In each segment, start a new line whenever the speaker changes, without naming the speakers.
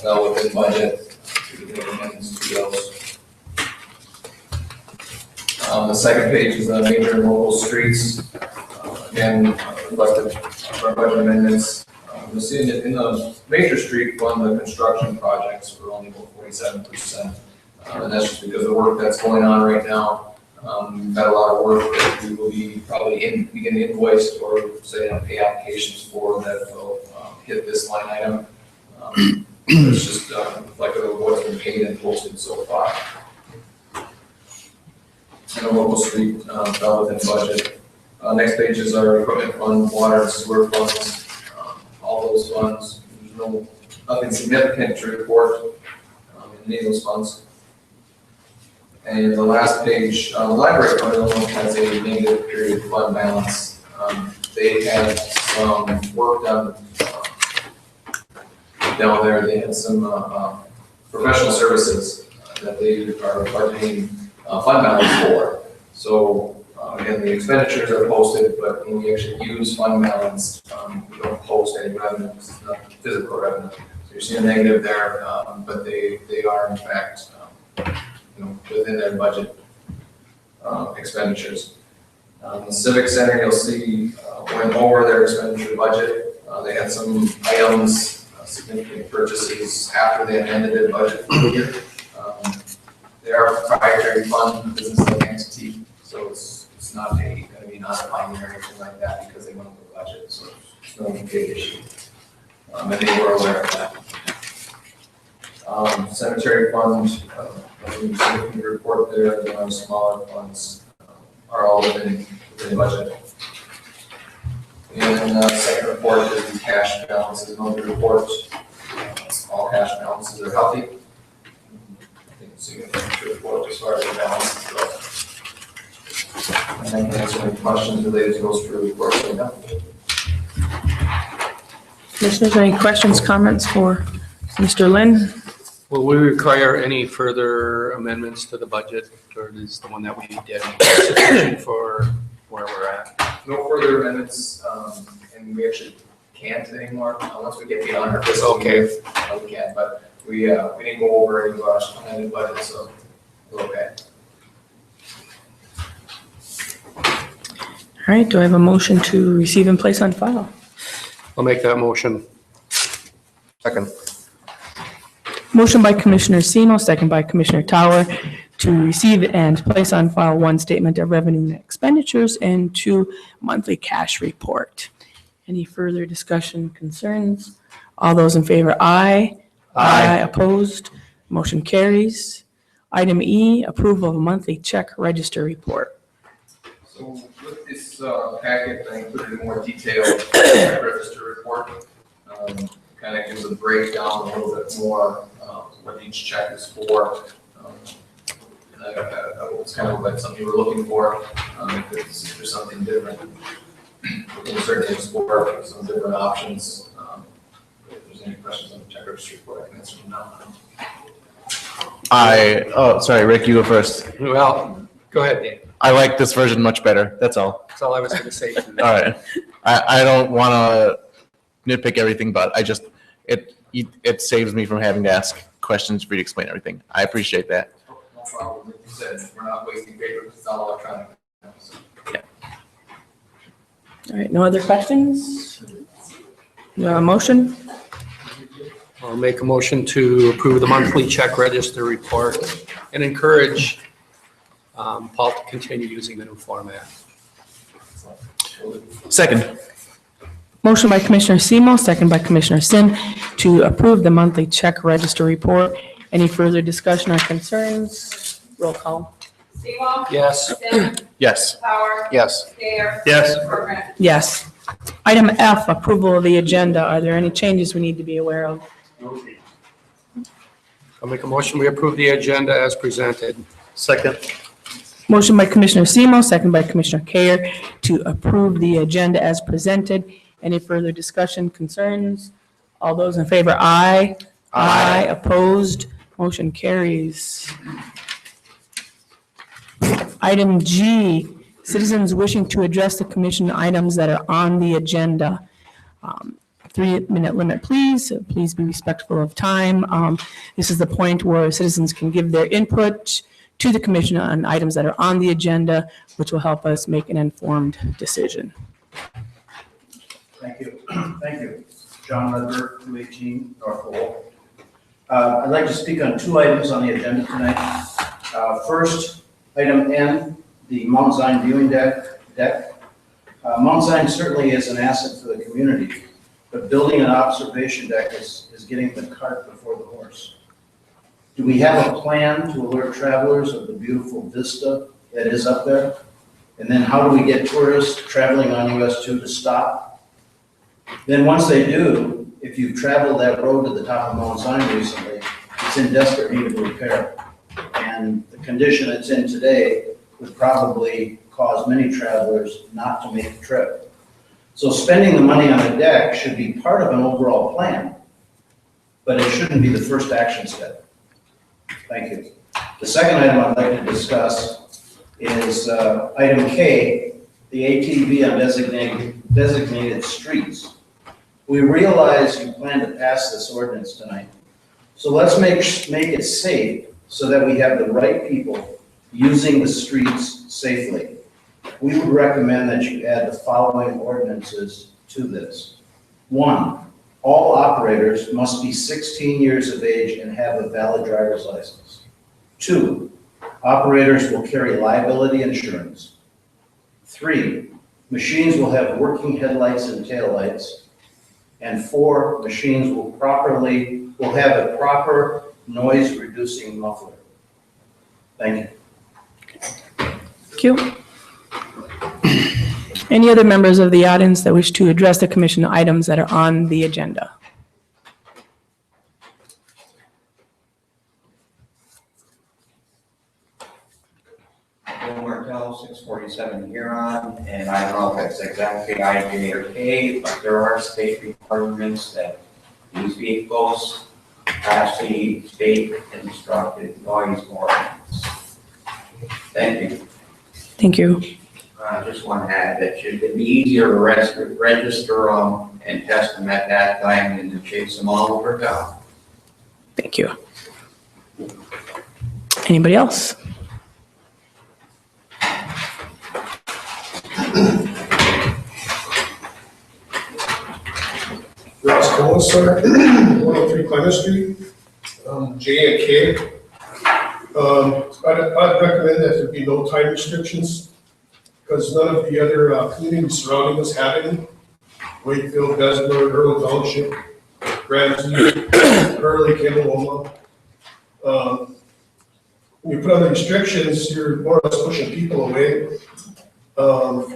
fell within budget. We can make amendments to those. The second page is the major and local streets. Again, reflective of our budget amendments. You'll see in the major street fund, the construction projects were only about 47%. And that's just because of the work that's going on right now. We've got a lot of work that we will be probably begin invoiced or say pay applications for that will hit this line item. It's just reflective of what's been paid and posted so far. And a local street fell within budget. Next page is our equipment fund, water and sewer funds. All those funds, there's nothing significant to report in any of those funds. And the last page, the library fund only has a negative period fund balance. They had some work done down there. They had some professional services that they are budgeting fund balance for. So again, the expenditures are posted, but when we actually use fund balance, we don't post any revenue. It's not physical revenue. So you're seeing a negative there, but they are in fact within their budget expenditures. The Civic Center, you'll see, went over their expenditure budget. They had some items, significant purchases after they amended their budget for the year. They are a proprietary fund, business-like entity, so it's not going to be non-binding or anything like that because they went over the budget, so it's no big issue. And they were aware of that. Cemetery fund, nothing significant to report there. The smaller funds are all within budget. And second report is the cash balances. No report. All cash balances are healthy. I think it's significant to report as far as the balances go. And I can answer any questions related to those three reports right now.
Commissioners, any questions, comments for Mr. Lynn?
Will we require any further amendments to the budget, or is the one that we did sufficient for where we're at?
No further amendments, and we actually can't anymore. Once we get beyond our fiscal year, we can, but we didn't go over any of our amended budget, so we're okay.
All right, do I have a motion to receive and place on file?
I'll make that motion.
Second.
Motion by Commissioner Semo, second by Commissioner Tower, to receive and place on file one statement of revenue and expenditures and two monthly cash report. Any further discussion, concerns? All those in favor, aye. Aye. Opposed? Motion carries. Item E, approval of a monthly check register report.
So with this packet, I included a more detailed register report. Kind of gives a breakdown a little bit more what each check is for. And it's kind of like something we're looking for. If there's something different, we can certainly explore some different options. If there's any questions on the check register report, I can answer them now.
Sorry, Rick, you go first.
Well, go ahead, Dave.
I like this version much better. That's all.
That's all I was going to say.
All right. I don't want to nitpick everything, but it saves me from having to ask questions for you to explain everything. I appreciate that.
No problem. Like you said, we're not wasting paper because it's all electronic. So.
All right, no other questions? No motion?
I'll make a motion to approve the monthly check register report and encourage Paul to continue using the new format.
Second.
Motion by Commissioner Semo, second by Commissioner Sin, to approve the monthly check register report. Any further discussion or concerns? Roll call.
Semo?
Yes.
Sin?
Yes.
Power?
Yes.
Gayer?
Yes.
Corcoran?
Yes. Item F, approval of the agenda. Are there any changes we need to be aware of?
I'll make a motion, we approve the agenda as presented.
Second.
Motion by Commissioner Semo, second by Commissioner Kayer, to approve the agenda as presented. Any further discussion, concerns? All those in favor, aye. Aye. Opposed? Motion carries. Item G, citizens wishing to address the commission items that are on the agenda. 3-minute limit, please. Please be respectful of time. This is the point where citizens can give their input to the commission on items that are on the agenda, which will help us make an informed decision.
Thank you. Thank you. John Ledberg, 218 North Lowell. I'd like to speak on 2 items on the agenda tonight. First, item N, the Mount Zion viewing deck. Mount Zion certainly is an asset for the community, but building an observation deck is getting the cart before the horse. Do we have a plan to alert travelers of the beautiful vista that is up there? And then how do we get tourists traveling on US 2 to stop? Then once they do, if you've traveled that road to the top of Mount Zion recently, it's in desperate need of repair. And the condition it's in today would probably cause many travelers not to make the trip. So spending the money on a deck should be part of an overall plan, but it shouldn't be the first action step. Thank you. The second item I'd like to discuss is item K, the ATV on designated streets. We realize you plan to pass this ordinance tonight. So let's make it safe so that we have the right people using the streets safely. We would recommend that you add the following ordinances to this. 1, all operators must be 16 years of age and have a valid driver's license. 2, operators will carry liability insurance. 3, machines will have working headlights and taillights. And 4, machines will have a proper noise reducing muffler. Thank you.
Thank you. Any other members of the audience that wish to address the commission items that are on the agenda?
Bill Martell, 647 Huron, and I don't know if that's exactly IJ or K, but there are state requirements that these vehicles pass the state instructed noise ordinance. Thank you.
Thank you.
I just want to add that should it be easier to register them and test them at that time than to chase them all over town.
Thank you. Anybody else?
Ross Cohen, sir, 103 Clement Street, J and K. I'd recommend that there be no time restrictions because none of the other communities surrounding us have any. Wakefield, Bessemer, Earl Township, Ramsey, Hurley, Kimmeloma. When you put on the restrictions, you're more or less pushing people away.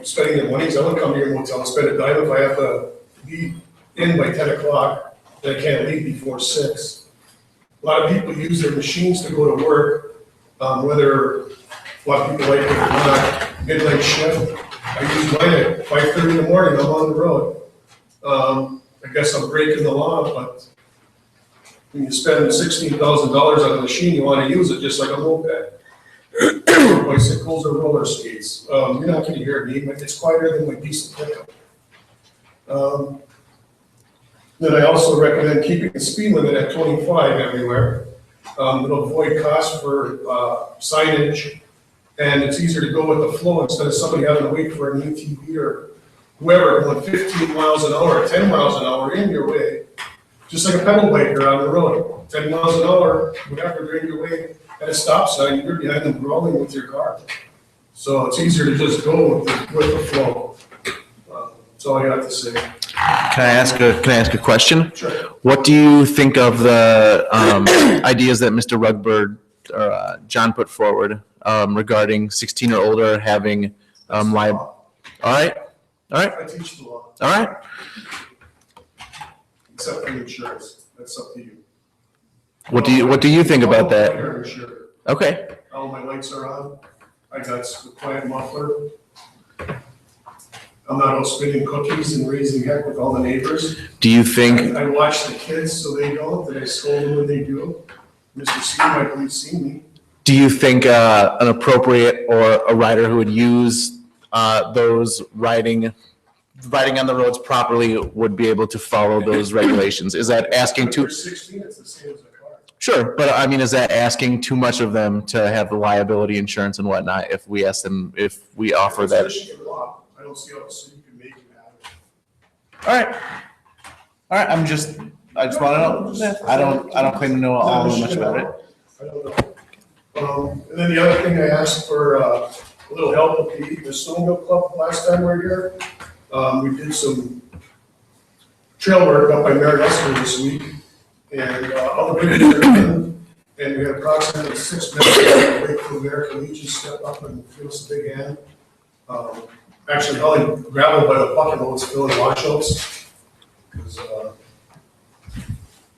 Spending their money. I would come to your motel and spend a dime if I have to be in by 10 o'clock, and I can't leave before 6. A lot of people use their machines to go to work, whether a lot of people like it or not, midnight shift. I use mine at 5:30 in the morning, I'm on the road. I guess I'm breaking the law, but when you spend $16,000 on a machine, you want to use it just like a moped. Bicycles or roller skates. You're not going to hear me, but it's quieter than my diesel pickup. Then I also recommend keeping the speed limit at 25 everywhere. It'll avoid costs for signage, and it's easier to go with the flow instead of somebody having to wait for an ATV or whoever going 15 miles an hour, 10 miles an hour in your way, just like a pedal biker on the road. 10 miles an hour, whatever, they're in your way at a stop sign, you're behind them rolling with your car. So it's easier to just go with the flow. That's all I got to say.
Can I ask a question?
Sure.
What do you think of the ideas that Mr. Rugbird or John put forward regarding 16 or older having live? All right.
I teach the law.
All right.
Except for the insurance. That's up to you.
What do you think about that?
You're insured.
Okay.
All my lights are on. I got the quiet muffler. I'm not out spinning cookies and raising heck with all the neighbors.
Do you think?
I watch the kids so they don't, that I scold them when they do. Mr. C might believe see me.
Do you think an appropriate or a rider who would use those riding riding on the roads properly would be able to follow those regulations. Is that asking
If
too?
they're 16, it's the same as a car.
Sure, but I mean, is that asking too much of them to have the liability insurance and whatnot if we ask them, if we offer
It's
that?
Michigan law. I don't see how the city can make you have it.
All right. All right, I just want to know. I don't claim to know all that much about it.
I don't know. And then the other thing I asked for, a little help with the snowmobile club last time we were here. We did some trail work up by Marinester this week, and all the bridges are in, and we had approximately 6 minutes. Wait for American Legion to step up and give us a big hand. Actually, hauling gravel by the bucket loads, filling washouts, because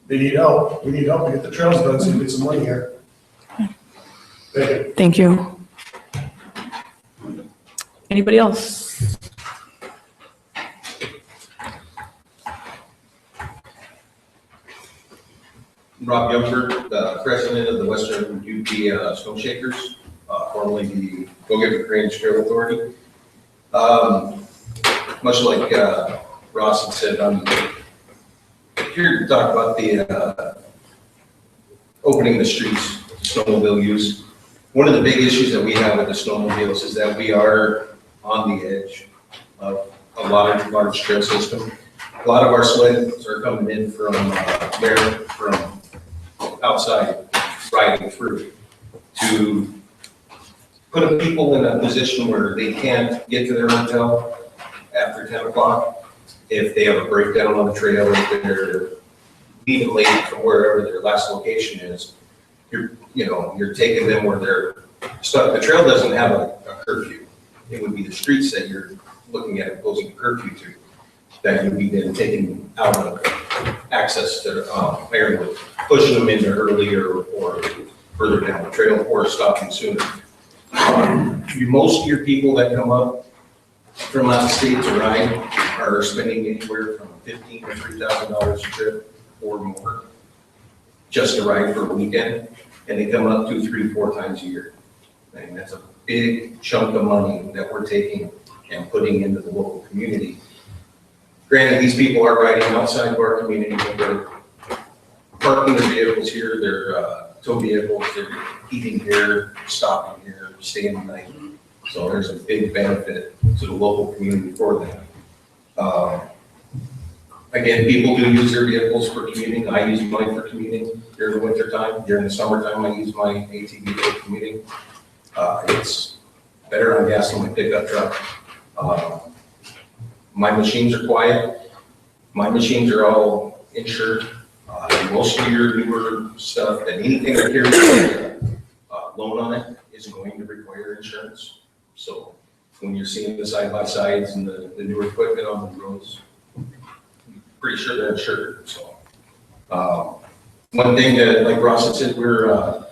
they need help. We need help to get the trails done, so we get some money here. Thank you.
Thank you. Anybody else?
Rob Youngberg, the president of the Western UP Snow Shakers, formerly the Go Get the Grange Trail Authority. Much like Ross had said, I'm here to talk about the opening the streets to snowmobile use. One of the big issues that we have with the snowmobiles is that we are on the edge of a large trail system. A lot of our sleds are coming in from from outside, riding through, to put people in a position where they can't get to their hotel after 10 o'clock. If they have a breakdown on the trail, if they're leaving late from wherever their last location is, you're taking them where they're stuck. The trail doesn't have a curfew. It would be the streets that you're looking at imposing a curfew to, that you'd be then taking out of access to Ironwood, pushing them into earlier or further down the trail, or stopping sooner. Most of your people that come up from out of state to ride are spending anywhere from $1,500 to $3,000 a trip or more just to ride for a weekend, and they come up 2, 3, 4 times a year. And that's a big chunk of money that we're taking and putting into the local community. Granted, these people are riding outside of our community, but they're parking their vehicles here, their tow vehicles, they're eating here, stopping here, staying the night. So there's a big benefit to the local community for that. Again, people do use their vehicles for commuting. I use mine for commuting during the winter time. During the summertime, I use my ATV for commuting. It's better on gas than my pickup truck. My machines are quiet. My machines are all insured. Most of your newer stuff, and anything that carries a loan on it is going to require insurance. So when you're seeing the side-by-sides and the newer equipment on the roads, I'm pretty sure they're insured. So one thing that, like Ross had said, the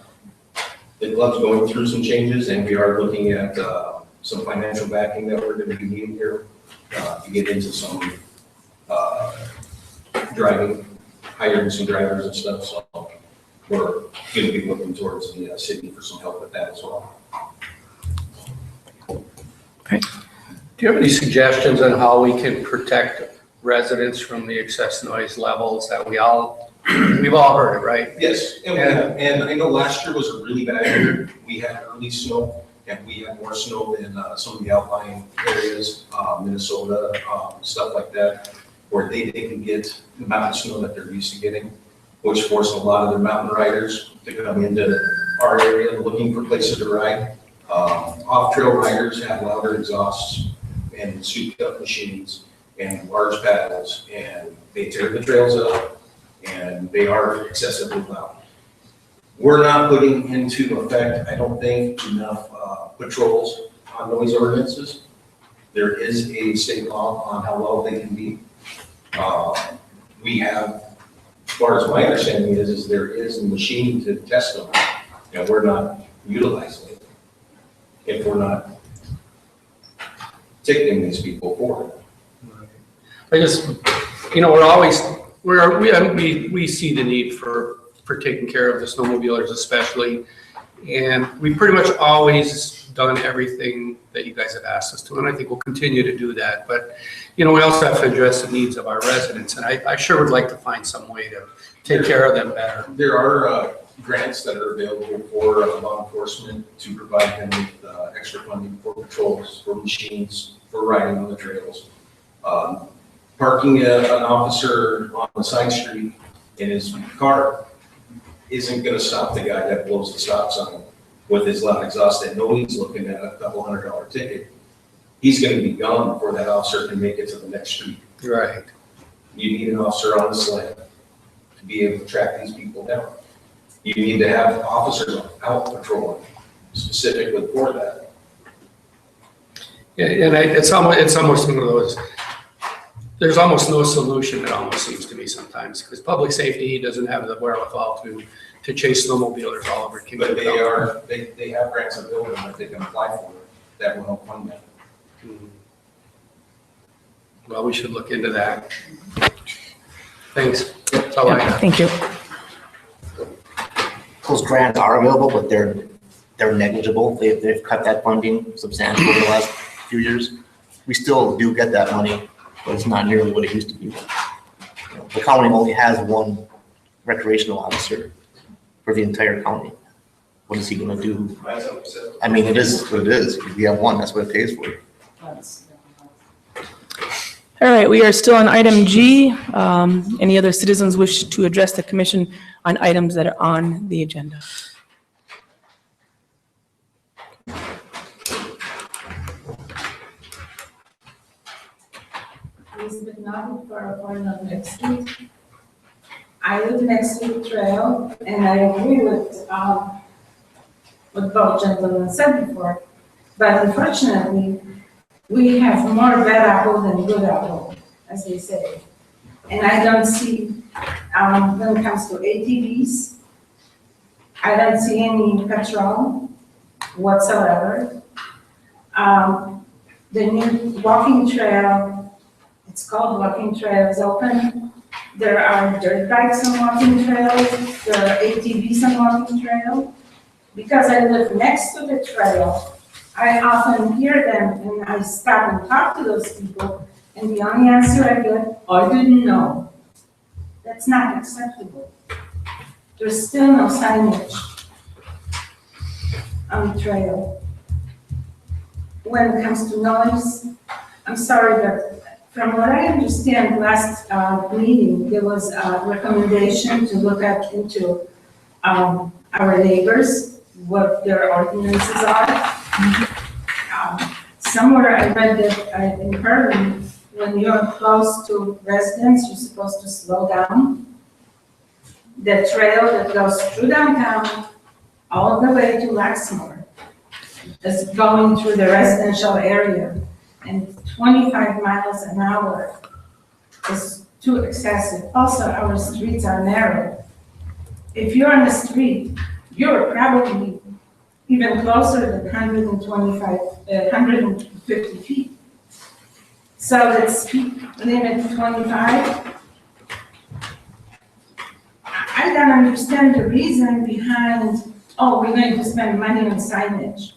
club's going through some changes, and we are looking at some financial backing that we're going to be needing here to get into some driving, hiring some drivers and stuff. So we're going to be looking towards the city for some help with that as well.
Okay.
Do you have any suggestions on how we can protect residents from the excess noise levels that we've all heard it, right?
Yes, and I know last year was a really bad year. We had early snow, and we had more snow than some of the outlying areas, Minnesota, stuff like that, where they didn't get the amount of snow that they're used to getting, which forced a lot of their mountain riders to come into our area looking for places to ride. Off-trail riders have louder exhausts and souped up machines and large paddles, and they tear the trails up, and they are excessively loud. We're not putting into effect, I don't think, enough patrols on noise ordinances. There is a state law on how loud they can be. We have, as far as my understanding is there is a machine to test them, and we're not utilizing it if we're not ticketing these people for it.
I just, we see the need for taking care of the snowmobilers, especially And we pretty much always done everything that you guys have asked us to, and I think we'll continue to do that. But, you know, we also have to address the needs of our residents, and I sure would like to find some way to take care of them better.
There are grants that are available for law enforcement to provide them with extra funding for patrols, for machines, for riding on the trails. Parking an officer on the side street in his car isn't gonna stop the guy that blows the stop sign with his loud exhaust that knows he's looking at a couple $100 ticket. He's gonna be gone before that officer can make it to the next street.
Right.
You need an officer on the sled to be able to track these people down. You need to have officers out patrolling specifically for that.
Yeah, and it's almost one of those, there's almost no solution, it almost seems to me sometimes, because public safety doesn't have the wherewithal to chase snowmobilers all over Kingdom
But they have grants available that they can apply for that will help fund that.
Well, we should look into that. Thanks. That's all I have.
Thank you.
Those grants are available, but they're negligible. They've cut that funding substantially over the last few years. We still do get that money, but it's not nearly what it used to be. You know, the county only has one recreational officer for the entire county. What is he gonna do? I mean, it is what it is. We have one, that's what it pays for.
All right, we are still on item G. Any other citizens wish to address the commission on items that are on the agenda?
Elizabeth Nobby for appointment next week. I live next to the trail, and I agree with what both gentlemen said before. But unfortunately, we have more bad apple than good apple, as they say. And I don't see, when it comes to ATVs, I don't see any patrol whatsoever. The new walking trail, it's called walking trail, is open. There are dirt bikes on walking trails, there are ATVs on walking trail. Because I live next to the trail, I often hear them and I stop and talk to those people, and the only answer I get, I didn't know. That's not acceptable. There's still no signage on the trail. When it comes to noise, I'm sorry, but from what I understand, last meeting, there was a recommendation to look into our neighbors, what their ordinances are. Somewhere I read that in Berlin, when you're close to residents, you're supposed to slow down. The trail that goes through downtown, all the way to Laxmore, is going through the residential area, and 25 miles an hour is too excessive. Also, our streets are narrow. If you're on the street, you're probably even closer than 150 feet. So the speed limit 25. I don't understand the reason behind, oh, we're going to spend money on signage.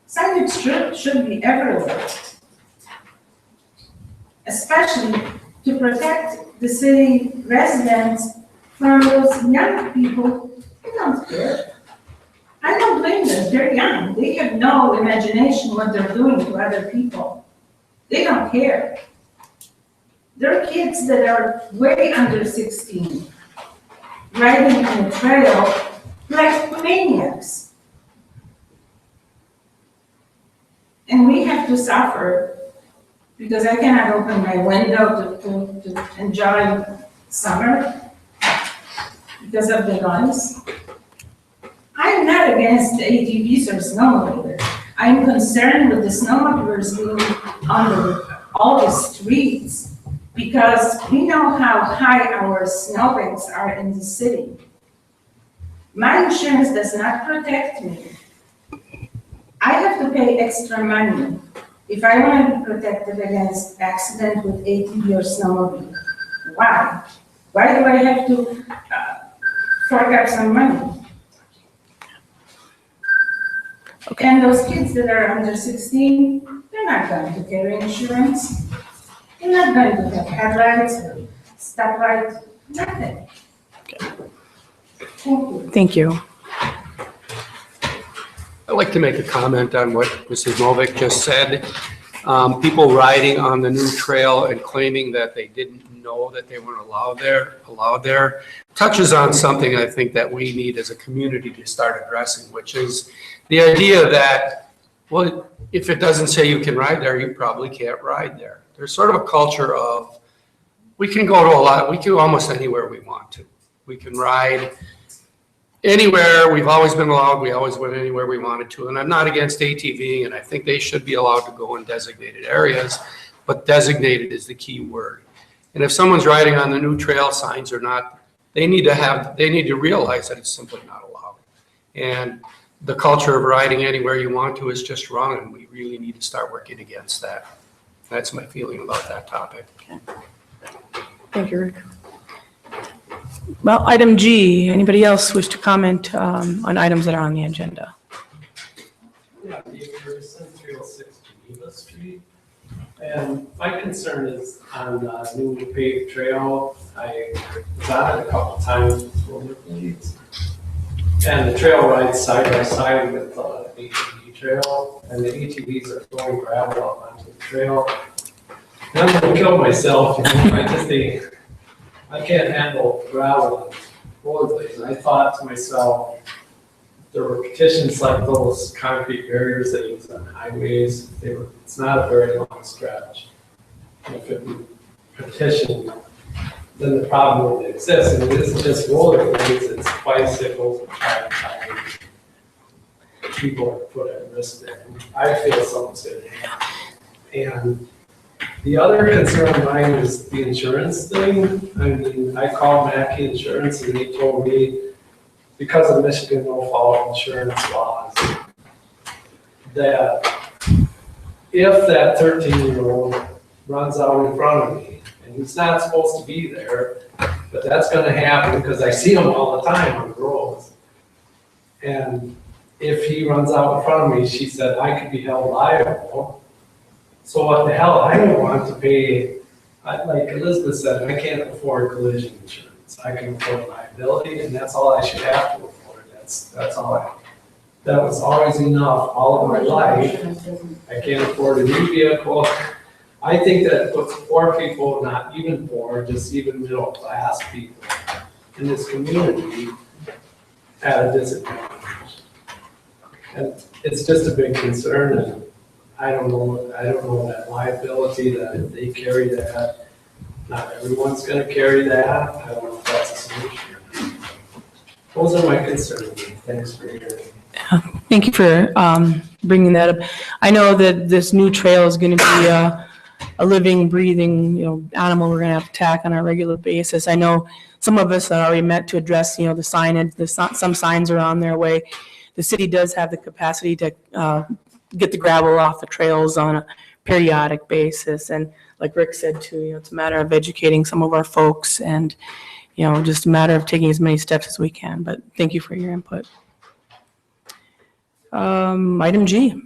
Signage should be everywhere, especially to protect the city residents from those young people who don't care. I don't blame them, they're young. They have no imagination what they're doing to other people. They don't care. There are kids that are way under 16, riding on the trail like maniacs. And we have to suffer because I cannot open my window to enjoy summer because of the noise. I'm not against ATVs or snowmobilers. I'm concerned with the snowmobilers being on all the streets because we know how high our snowbanks are in the city. My insurance does not protect me. I have to pay extra money if I want to be protected against accident with ATV or snowmobile. Why? Why do I have to fork up some money?
Okay.
And those kids that are under 16, they're not going to carry insurance. They're not going to have headlights or stoplights, nothing. Thank you.
Thank you.
I'd like to make a comment on what Mrs. Movick just said. People riding on the new trail and claiming that they didn't know that they weren't allowed there, touches on something I think that we need as a community to start addressing, which is the idea that, well, if it doesn't say you can ride there, you probably can't ride there. There's sort of a culture of, we can go almost anywhere we want to. We can ride anywhere. We've always been allowed. We always went anywhere we wanted to. And I'm not against ATVing, and I think they should be allowed to go in designated areas, but designated is the key word. And if someone's riding on the new trail, signs or not, they need to realize that it's simply not allowed. And the culture of riding anywhere you want to is just wrong, and we really need to start working against that. That's my feeling about that topic.
Thank you, Rick. Well, item G, anybody else wish to comment on items that are on the agenda?
Yeah, Dave Ferguson, 306 Geneva Street. And my concern is on the new paved trail. I was on it a couple times with rollerblades. And the trail rides side by side with the ATV trail, and the ATVs are throwing gravel up onto the trail. And I'm gonna kill myself, you know, I can't handle gravel and rollerblades. And I thought to myself, there were petitions like those concrete barriers that use on highways. It's not a very long stretch. And if it be petitioned, then the problem would exist. And it isn't just rollerblades, it's bicycles and tires. People are put at risk there. I feel something's going to happen. And the other concern of mine is the insurance thing. I mean, I called Mackey Insurance and they told me, because of Michigan no-fault insurance laws, that if that 13-year-old runs out in front of me, and he's not supposed to be there, but that's gonna happen because I see him all the time on the roads. And if he runs out in front of me, she said, I could be held liable. So what the hell, I don't want to pay, like Elizabeth said, I can't afford collision insurance. I can afford liability, and that's all I should have to afford. That's all that was always enough all of my life. I can't afford a new vehicle. I think that puts poor people, not even poor, just even middle class people in this community at a disadvantage. And it's just a big concern, and I don't know that liability, that if they carry that, not everyone's gonna carry that. I don't know if that's a solution. Those are my concerns. Thanks for hearing.
Thank you for bringing that up. I know that this new trail is going to be a living, breathing, animal we're going to have to tack on a regular basis. I know some of us are already met to address, the signage. Some signs are on their way. The city does have the capacity to get the gravel off the trails on a periodic basis. And like Rick said too, it's a matter of educating some of our folks and, just a matter of taking as many steps as we can. But thank you for your input. Item G.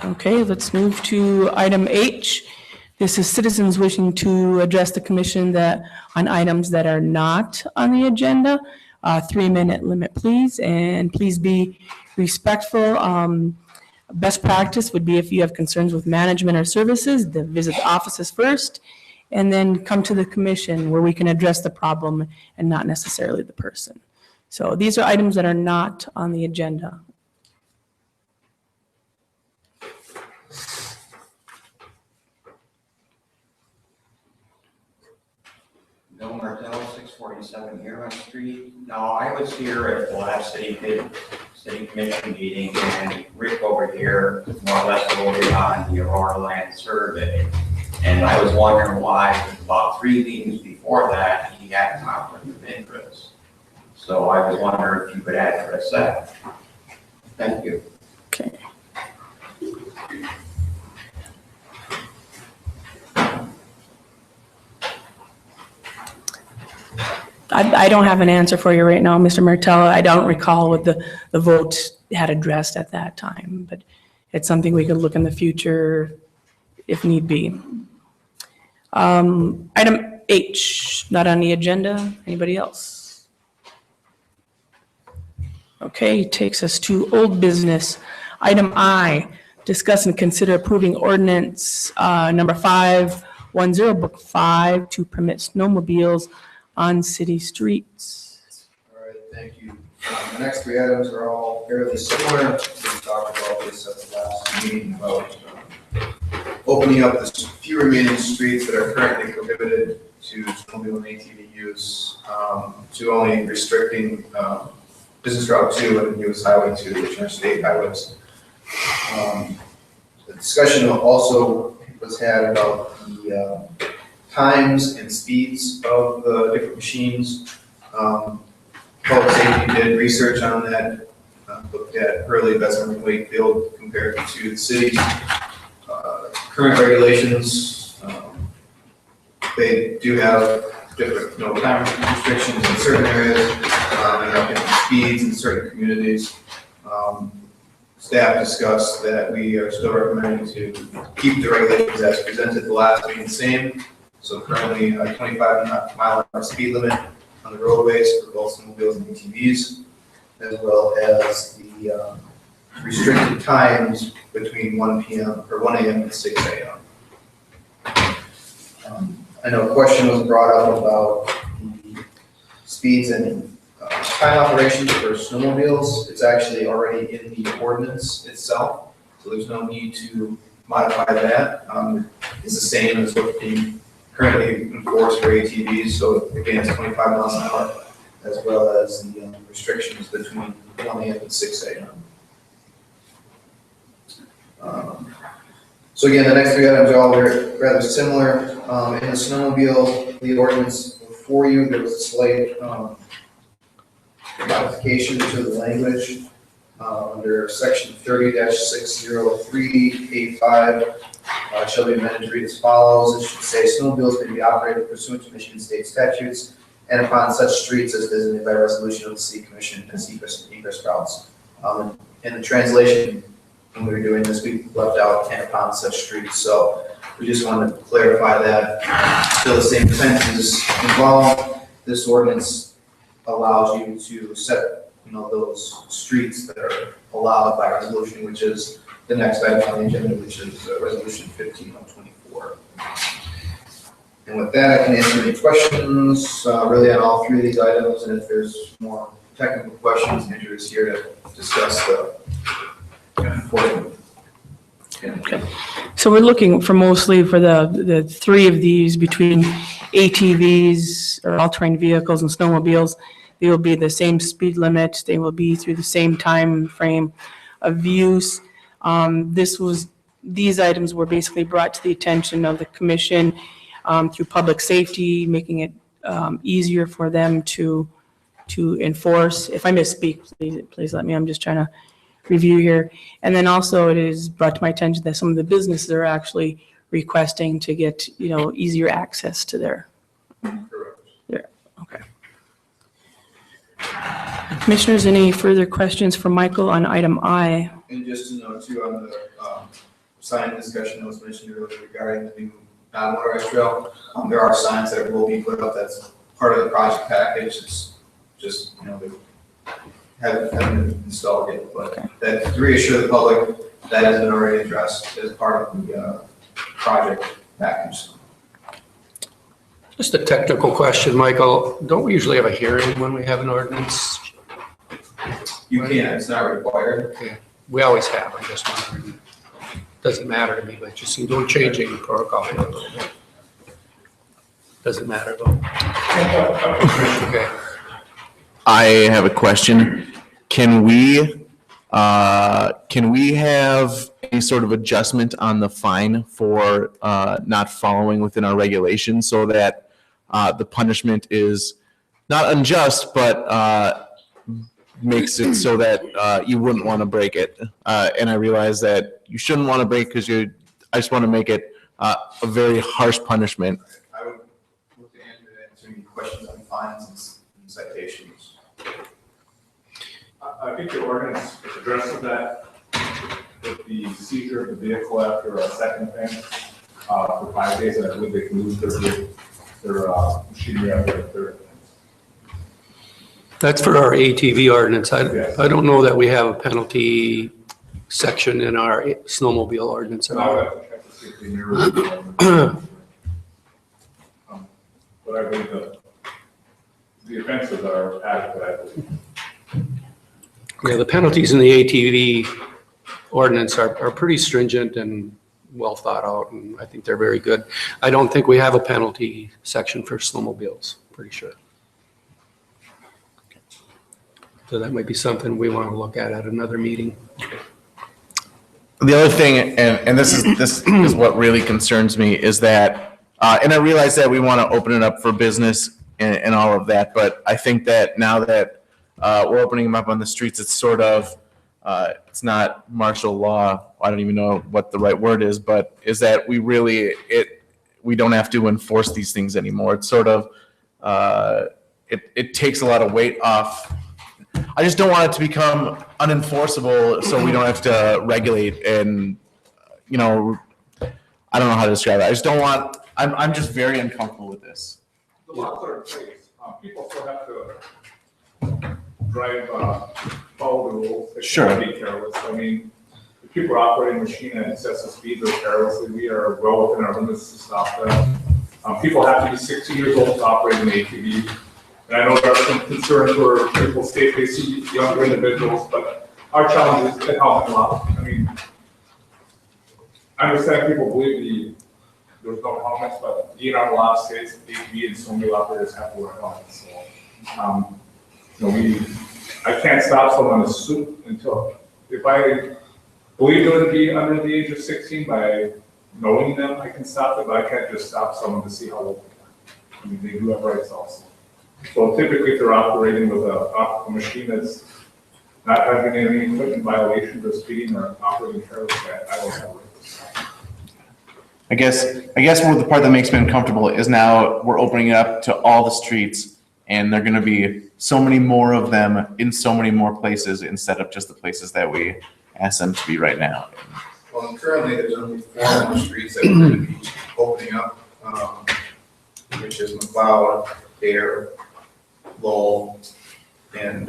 Okay, let's move to item H. This is citizens wishing to address the commission on items that are not on the agenda. 3-minute limit, please, and please be respectful. Best practice would be if you have concerns with management or services, then visit the offices first, and then come to the commission where we can address the problem and not necessarily the person. So these are items that are not on the agenda.
Bill Martell, 647 Huron Street. Now, I was here at the last city commission meeting, and Rick over here more or less voted on the Aurora Land Survey. And I was wondering why, about 3 meetings before that, he had a conflict of interest. So I was wondering if you could address that. Thank you.
Okay. I don't have an answer for you right now, Mr. Martella. I don't recall what the vote had addressed at that time, but it's something we could look in the future if need be. Item H, not on the agenda. Anybody else? Okay, takes us to old business. Item I, discuss and consider approving ordinance number 510, Book 5, to permit snowmobiles on city streets.
All right, thank you. The next three items are all fairly similar. We talked about this at the last meeting about opening up the few remaining streets that are currently prohibited to snowmobile and ATV use, to only restricting Business Route 2 and US Highway 2, which are state highways. The discussion also was had about the times and speeds of the different machines. Public safety did research on that, looked at Hurley, Bessemer, and Wakefield compared to the city's current regulations. They do have different, time restrictions in certain areas, and have different speeds in certain communities. Staff discussed that we are still recommending to keep the regulations as presented the last meeting the same. So currently, 25 mile an hour speed limit on the roadways for both snowmobiles and ATVs, as well as the restricted times between 1 p.m. or 1 a.m. and 6 a.m. I know a question was brought up about the speeds and time operations for snowmobiles. It's actually already in the ordinance itself, so there's no need to modify that. It's the same as what's being currently enforced for ATVs, so again, it's 25 miles an hour, as well as the restrictions between 1 a.m. and 6 a.m. So again, the next three items are all rather similar. In the snowmobile, the ordinance before you, there was a slight modification to the language under section 30-603A5. Shall be amended to read as follows. It should say snowmobiles may be operated pursuant to Michigan state statutes and upon such streets as designated by resolution of the city commission as egress routes. In the translation, when we were doing this, we left out and upon such streets. So we just wanted to clarify that. Still the same intent is involved. This ordinance allows you to set, those streets that are allowed by resolution, which is the next item on the agenda, which is resolution 15124. And with that, I can answer any questions really on all three of these items. And if there's more technical questions, Andrew is here to discuss the important.
Okay. So we're looking for mostly for the three of these between ATVs or all-terrain vehicles and snowmobiles. They will be the same speed limit. They will be through the same time frame of use. These items were basically brought to the attention of the commission through public safety, making it easier for them to enforce. If I misspeak, please let me. I'm just trying to review here. And then also it is brought to my attention that some of the businesses are actually requesting to get, easier access to their. Okay. Commissioners, any further questions for Michael on item I?
And just to note too, on the sign discussion that was mentioned earlier regarding the new non-motorized trail, there are signs that will be put up. That's part of the project package. It's just, they haven't been installed yet, but that to reassure the public, that has been already addressed as part of the project package.
Just a technical question, Michael. Don't we usually have a hearing when we have an ordinance?
You can, it's not required.
Okay. We always have, I'm just wondering. Doesn't matter to me, but you seem to be changing the protocol here a little bit. Doesn't matter though. Okay.
I have a question. Can we have any sort of adjustment on the fine for not following within our regulations so that the punishment is not unjust, but makes it so that you wouldn't want to break it? And I realize that you shouldn't want to break because I just want to make it a very harsh punishment.
I would look at Andrew to answer any questions on fines.
citations.
I think the ordinance addresses that with the seizure of the vehicle after a second offense for 5 days, and I believe they can lose their machinery after a third offense.
That's for our ATV ordinance.
Yes.
I don't know that we have a penalty section in our snowmobile ordinance at
I
all.
would have to check to see if they mirror it. But I believe the offenses are adequate, I believe.
Yeah, the penalties in the ATV ordinance are pretty stringent and well thought out, and I think they're very good. I don't think we have a penalty section for snowmobiles, pretty sure. So that might be something we want to look at another meeting.
The other thing, and this is what really concerns me, is that, and I realize that we want to open it up for business and all of that, but I think that now that we're opening them up on the streets, it's sort of, it's not martial law, I don't even know what the right word is, but is that we don't have to enforce these things anymore. It's sort of, it takes a lot of weight off. I just don't want it to become unenforceable so we don't have to regulate and, I don't know how to describe it. I just don't want, I'm just very uncomfortable with this.
The laws are in place. People still have to drive, follow the rules. They
Sure.
can't be careless. I mean, if people are operating a machine at excessive speeds or carelessly, we are well within our limits to stop them. People have to be 60 years old to operate an ATV. And I know there are some concerns for people state they see younger individuals, but our challenge is to help them out. I mean, I understand people believe there's no helmets, but being on a lot of states, ATV and snowmobile operators have to wear helmets. So, I can't stop someone if I believe them to be under the age of 16 by knowing them, I can stop them, but I can't just stop someone to see how old they are. I mean, they do have rights also. So typically, if they're operating with a machine that's not having any equipment violations or speeding or operating carelessly, I don't have rights.
I guess what the part that makes me uncomfortable is now we're opening it up to all the streets, and there are going to be so many more of them in so many more places instead of just the places that we ask them to be right now.
Well, currently, there's only 4 more streets that we're going to be opening up, which is McLeod, Dare, Lowell, and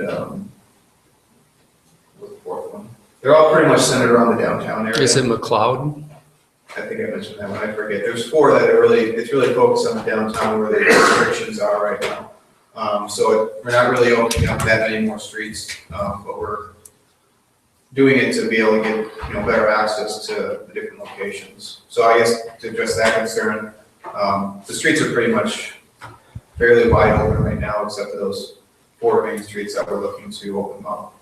what's the 4th one? They're all pretty much centered around the downtown area.
Is it McLeod?
I think I mentioned that one, I forget. There's 4 that are it's really focused on the downtown where the restrictions are right now. So we're not really opening up that many more streets, but we're doing it to be able to get, better access to the different locations. So I guess to address that concern, the streets are pretty much fairly wide open right now, except for those 4 main streets that we're looking to open up.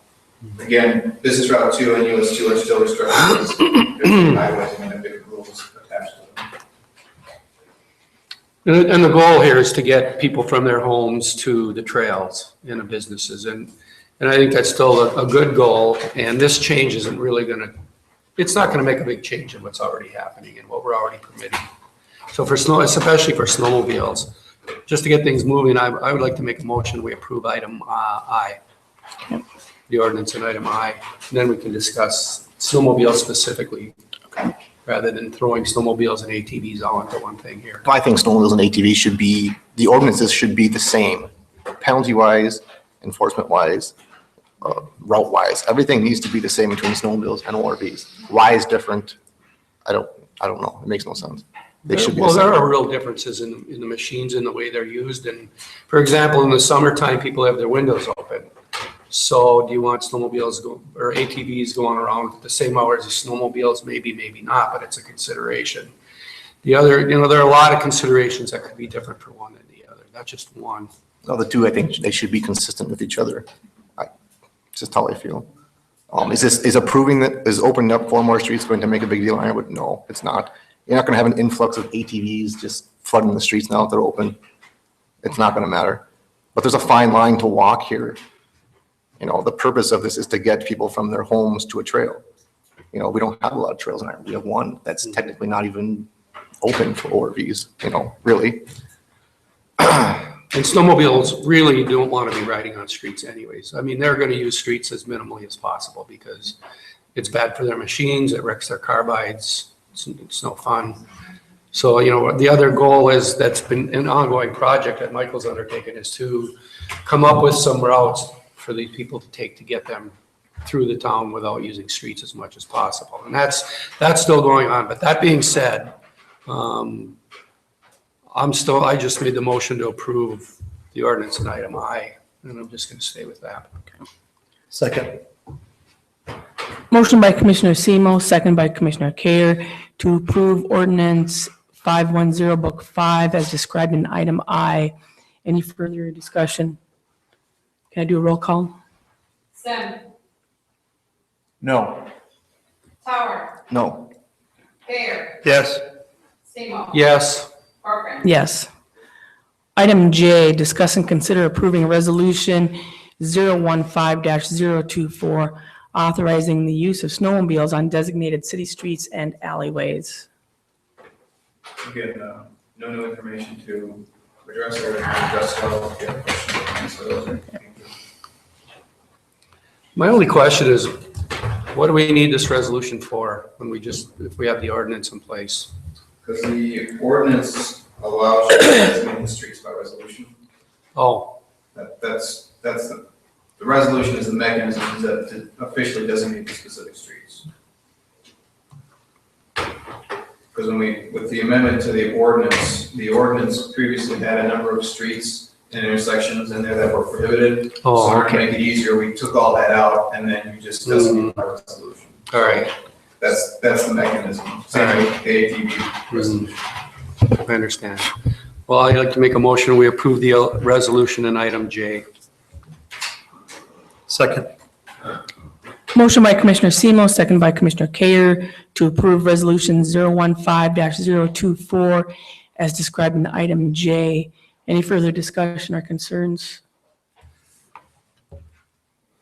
Again, Business Route 2 and US 2 are still restricted because there's highways and have different rules attached to them.
And the goal here is to get people from their homes to the trails and the businesses. And I think that's still a good goal. And this change isn't really it's not going to make a big change in what's already happening and what we're already permitting. So especially for snowmobiles, just to get things moving, I would like to make a motion, we approve item I. The ordinance in item I, and then we can discuss snowmobiles specifically, rather than throwing snowmobiles and ATVs all into one thing here.
I think snowmobiles and ATVs the ordinances should be the same, penalty-wise, enforcement-wise, route-wise. Everything needs to be the same between snowmobiles and ORVs. Why is different? I don't know. It makes no sense. They should be the
Well, there
same.
are real differences in the machines and the way they're used. And for example, in the summertime, people have their windows open. So do you want snowmobiles or ATVs going around at the same hours as snowmobiles? Maybe, maybe not, but it's a consideration. The other, there are a lot of considerations that could be different for one than the other, not just one.
No, the two, I think they should be consistent with each other. It's just how I feel. Is opening up 4 more streets going to make a big deal? No, it's not. You're not going to have an influx of ATVs just flooding the streets now that they're open. It's not going to matter. But there's a fine line to walk here. The purpose of this is to get people from their homes to a trail. We don't have a lot of trails in Ireland. We have one that's technically not even open for ORVs, really.
And snowmobiles really don't want to be riding on streets anyways. I mean, they're going to use streets as minimally as possible because it's bad for their machines, it wrecks their carbides, it's no fun. So, you know, the other goal is, that's been an ongoing project that Michael's undertaken, is to come up with some routes for these people to take to get them through the town without using streets as much as possible. And that's still going on. But that being said, I just made the motion to approve the ordinance in item I, and I'm just going to stay with that.
Second.
Motion by Commissioner Semo, second by Commissioner Kayer, to approve ordinance 510, Book 5, as described in item I. Any further discussion? Can I do a roll call?
Sim,
No.
Tower,
No.
Bayer,
Yes.
Seymour.
Yes.
Corcoran.
Yes. Item J, discuss and consider approving resolution 015-024, authorizing the use of snowmobiles on designated city streets and alleyways.
Again, no new information to address or address well. If you have questions, so those are-
My only question is, what do we need this resolution for when if we have the ordinance in place?
Because the ordinance allows you to designate the streets by resolution.
Oh,
That's the resolution is the mechanism to officially designate the specific streets. Because with the amendment to the ordinance previously had a number of streets and intersections in there that were prohibited.
Oh,
So in order to
okay.
make it easier, we took all that out and then you just designate by resolution.
all right.
That's the mechanism. Same with the ATV resolution.
I understand. Well, I'd like to make a motion, we approve the resolution in item J.
Second.
Motion by Commissioner Semo, second by Commissioner Kayer, to approve resolution 015-024, as described in item J. Any further discussion or concerns?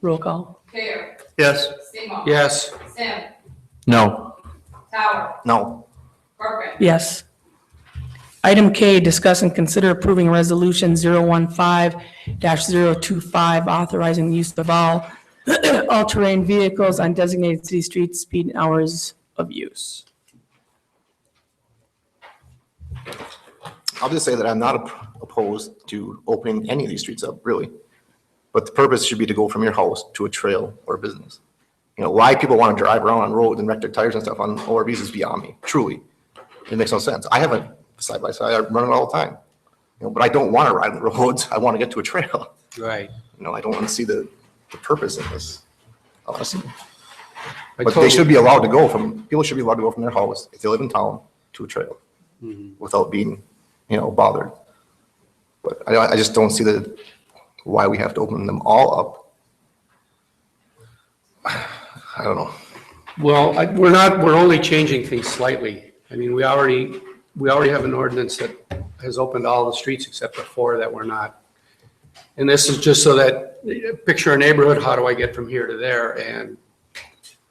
Roll call.
Bayer,
Yes.
Seymour.
Yes.
Sim,
No.
Tower,
No.
Corcoran.
Yes. Item K, discuss and consider approving resolution 015-025, authorizing the use of all-terrain vehicles on designated city streets, speed and hours of use.
I'll just say that I'm not opposed to opening any of these streets up, really. But the purpose should be to go from your house to a trail or a business. You know, why people want to drive around on roads and wreck their tires and stuff on ORVs is beyond me, truly. It makes no sense. I have a side-by-side, I run it all the time. You know, but I don't want to ride on the roads, I want to get to a trail.
Right.
You know, I don't want to see the purpose in this, honestly.
I
But they
totally-
should be allowed to go people should be allowed to go from their house, if they live in town, to a trail without being, you know, bothered. But I just don't see why we have to open them all up. I don't know.
Well, we're only changing things slightly. I mean, we already have an ordinance that has opened all the streets except for 4 that we're not. And this is just so that, picture a neighborhood, how do I get from here to there? And,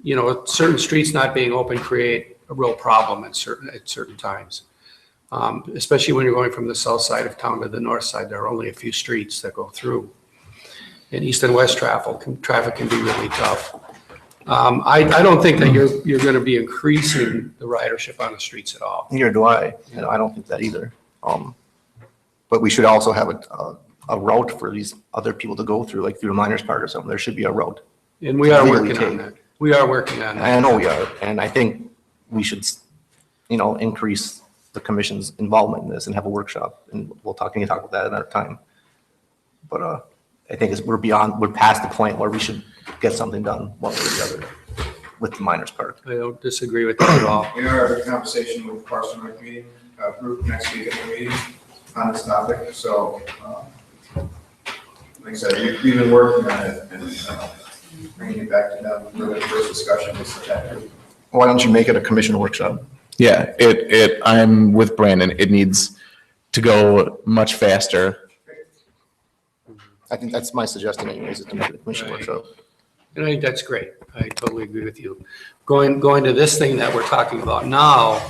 you know, certain streets not being open create a real problem at certain times. Especially when you're going from the south side of town to the north side, there are only a few streets that go through. And east and west traffic can be really tough. I don't think that you're going to be increasing the ridership on the streets at all.
Neither do I, and I don't think that either. But we should also have a route for these other people to go through, like through the Miners Park or something. There should be a route.
And we are
Legally
working on
take.
that. We are working on that.
I know we are, and I think we should, you know, increase the commission's involvement in this and have a workshop, and we'll talk about that another time. But I think we're past the point where we should get something done one way or the other with the Miners Park.
I don't disagree with that at all.
We are having a conversation with the Parks and Rec meeting, group next week at the meeting on this topic, so, like I said, we've been working on it and bringing it back to them for the first discussion with that.
Why don't you make it a commission workshop?
Yeah, I'm with Brandon. It needs to go much faster.
I think that's my suggestion anyways, is to make it a commission workshop.
And I think that's great. I totally agree with you. Going to this thing that we're talking about now,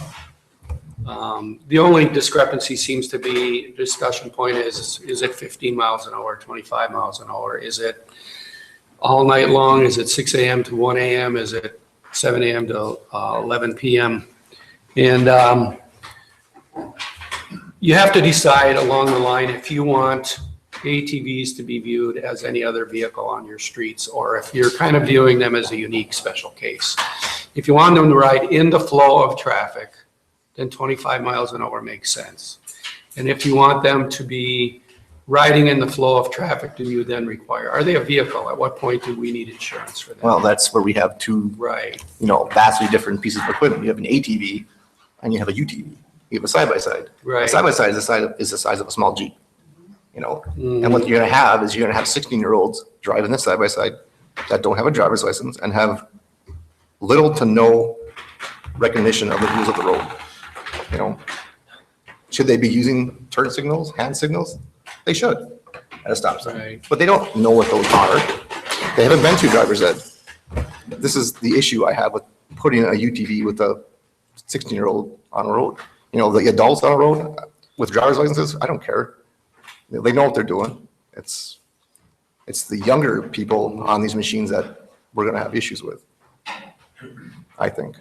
The only discrepancy seems to be, discussion point is it 15 miles an hour, 25 miles an hour? Is it all night long? Is it 6 a.m. to 1 a.m.? Is it 7 a.m. to 11 p.m.? And you have to decide along the line if you want ATVs to be viewed as any other vehicle on your streets, or if you're kind of viewing them as a unique special case. If you want them to ride in the flow of traffic, then 25 miles an hour makes sense. And if you want them to be riding in the flow of traffic, do you then require, are they a vehicle? At what point do we need insurance for them?
Well, that's where we have two,
Right.
vastly different pieces of equipment. You have an ATV and you have a UTV. You have a side-by-side.
Right.
A side-by-side is the size of a small Jeep, And
Mm.
what you're gonna have is you're gonna have 16-year-olds driving this side-by-side that don't have a driver's license and have little to no recognition of the rules of the road. Should they be using turn signals, hand signals? They should at a stop sign.
Right.
But they don't know what those are. They haven't been to driver's ed. This is the issue I have with putting a UTV with a 16-year-old on a road. The adults on a road with driver's licenses, I don't care. They know what they're doing. It's the younger people on these machines that we're gonna have issues with, I think.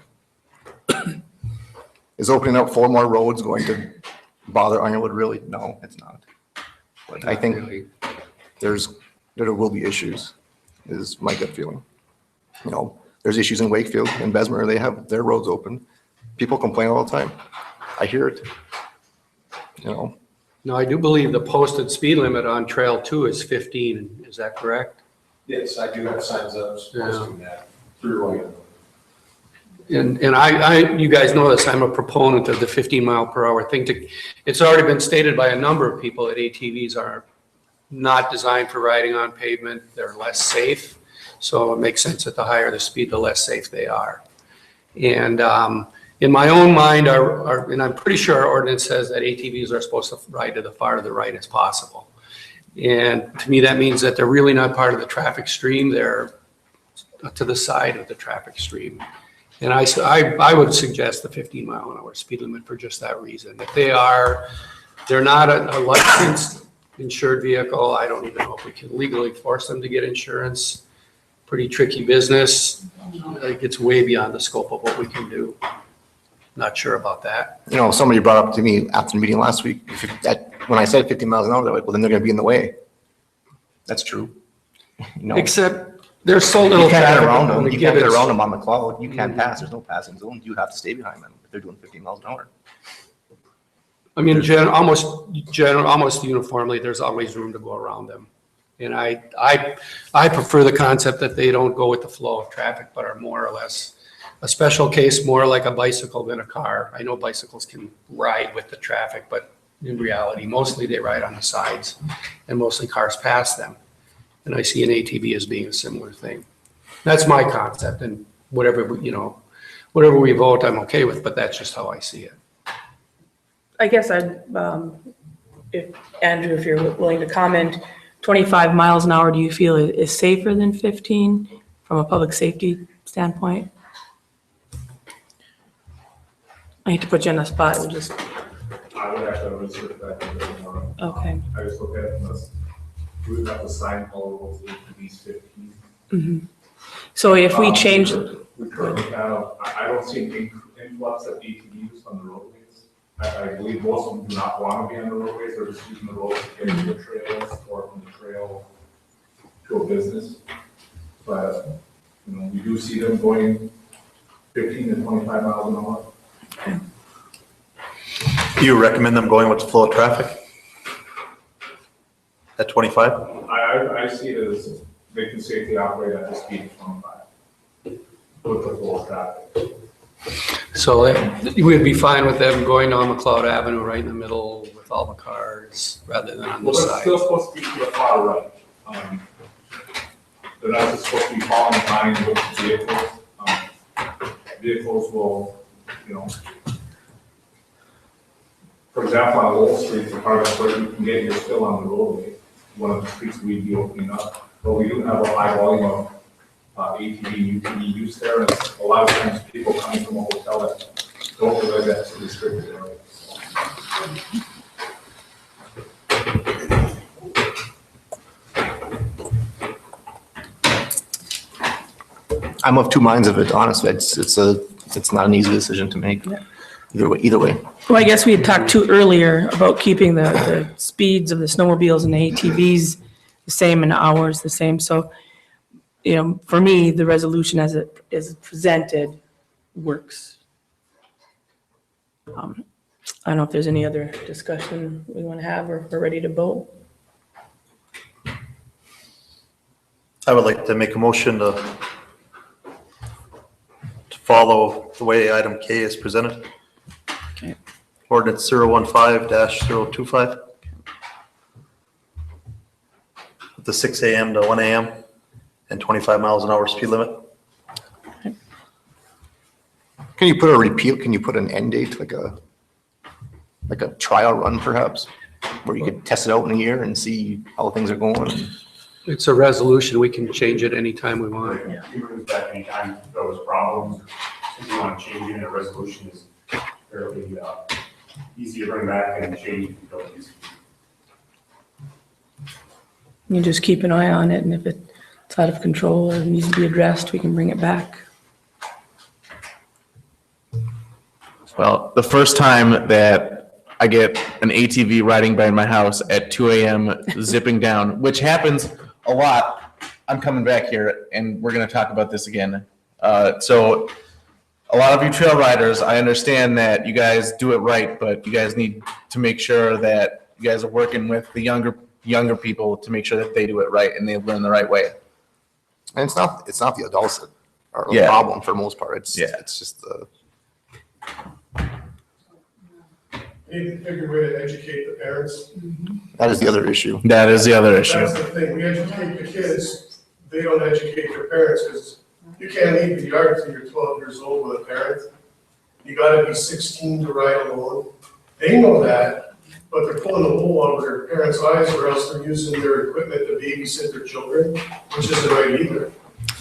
Is opening up 4 more roads going to bother Ironwood really? No, it's not. But I think
Really.
there will be issues, is my gut feeling. There's issues in Wakefield and Bessemer, they have their roads open. People complain all the time. I hear it.
Now, I do believe the posted speed limit on Trail 2 is 15. Is that correct?
Yes, I do have signs up posting that through Royan.
And you guys know this, I'm a proponent of the 15 mile per hour thing. It's already been stated by a number of people that ATVs are not designed for riding on pavement. They're less safe. So it makes sense that the higher the speed, the less safe they are. And in my own mind, and I'm pretty sure our ordinance says that ATVs are supposed to ride to the far to the right as possible. And to me, that means that they're really not part of the traffic stream. They're to the side of the traffic stream. And I would suggest the 15 mile an hour speed limit for just that reason. If they're not a licensed insured vehicle, I don't even know if we can legally force them to get insurance. Pretty tricky business. It gets way beyond the scope of what we can do. Not sure about that.
Somebody brought up to me after the meeting last week, when I said 50 miles an hour, they're like, well, then they're gonna be in the way. That's true.
Except there's so little
You can't get
traffic
around
on
them.
the
You can't get
gibbets.
around them on the cloud. You can't pass. There's no passing zone. You have to stay behind them if they're doing 50 miles an hour.
I mean, almost uniformly, there's always room to go around them. And I prefer the concept that they don't go with the flow of traffic, but are more or less a special case, more like a bicycle than a car. I know bicycles can ride with the traffic, but in reality, mostly they ride on the sides and mostly cars pass them. And I see an ATV as being a similar thing. That's my concept, and whatever we vote, I'm okay with, but that's just how I see it.
I guess if Andrew, if you're willing to comment, 25 miles an hour, do you feel is safer than 15 from a public safety standpoint? I hate to put you on the spot, we'll just,
I would actually research that.
okay.
I just look at it from this, we would have to sign all of those ATVs 15.
Mhm. So if we change,
We currently have, I don't see an influx of ATVs on the roadways. I believe most of them do not want to be on the roadways, they're just using the roads to get to the trails or from the trail to a business. But, we do see them going 15 to 25 miles an hour.
Do you recommend them going with the flow of traffic? At 25?
I see it as they can safely operate at the speed of 25 with the flow of traffic.
So we'd be fine with them going on McLeod Avenue right in the middle with all the cars rather than on the
Well, they're
side.
still supposed to be to the far right. They're not just supposed to be falling behind with the vehicles. Vehicles will, for example, on Wall Street, the car where you can get your still on the roadway, one of the streets we'd be opening up. But we do have a high volume of ATV and UTV use there, and a lot of times people coming from a hotel at
overlay that to restricted area.
I'm of two minds of it, honestly. It's not an easy decision to make. Either way.
Well, I guess we had talked too earlier about keeping the speeds of the snowmobiles and the ATVs the same and hours the same. So, for me, the resolution as it is presented works. I don't know if there's any other discussion we want to have or if we're ready to vote.
I would like to make a motion to follow the way item K is presented.
Okay.
Ordinance 015-025. With the 6 a.m. to 1 a.m. and 25 miles an hour speed limit.
Can you put a repeal, can you put an end date, like a trial run perhaps? Where you could test it out in a year and see how things are going?
It's a resolution. We can change it anytime we want.
You can bring it back anytime there was problems. If you want to change it, a resolution is fairly easy to bring back and change utilities.
You just keep an eye on it, and if it's out of control or needs to be addressed, we can bring it back.
Well, the first time that I get an ATV riding by my house at 2 a.m. zipping down, which happens a lot, I'm coming back here and we're going to talk about this again. So a lot of you trail riders, I understand that you guys do it right, but you guys need to make sure that you guys are working with the younger people to make sure that they do it right and they learn the right way.
And it's not the adults that are the
Yeah.
problem for the most part. It's just the.
Need to figure a way to educate the parents.
That is the other issue.
That is the other issue.
That's the thing, we educate the kids, they don't educate their parents, because you can't leave the yard till you're 12 years old with a parent. You gotta be 16 to ride alone. They know that, but they're pulling the wool over their parents' eyes, or else they're using their equipment to babysit their children, which isn't right either.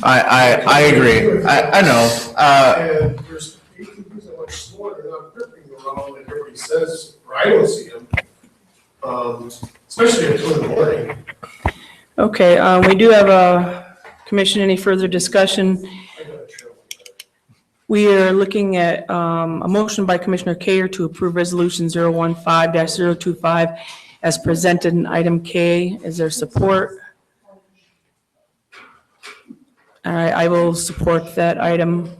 I agree. I know.
And there's ATVs that are much slower, they're not gripping around like everybody says, or I don't see them. Especially at 2 in the morning.
Okay, we do have a commission, any further discussion? We are looking at a motion by Commissioner Kayer to approve Resolution 015-025 as presented in item K. Is there support? All right, I will support that item.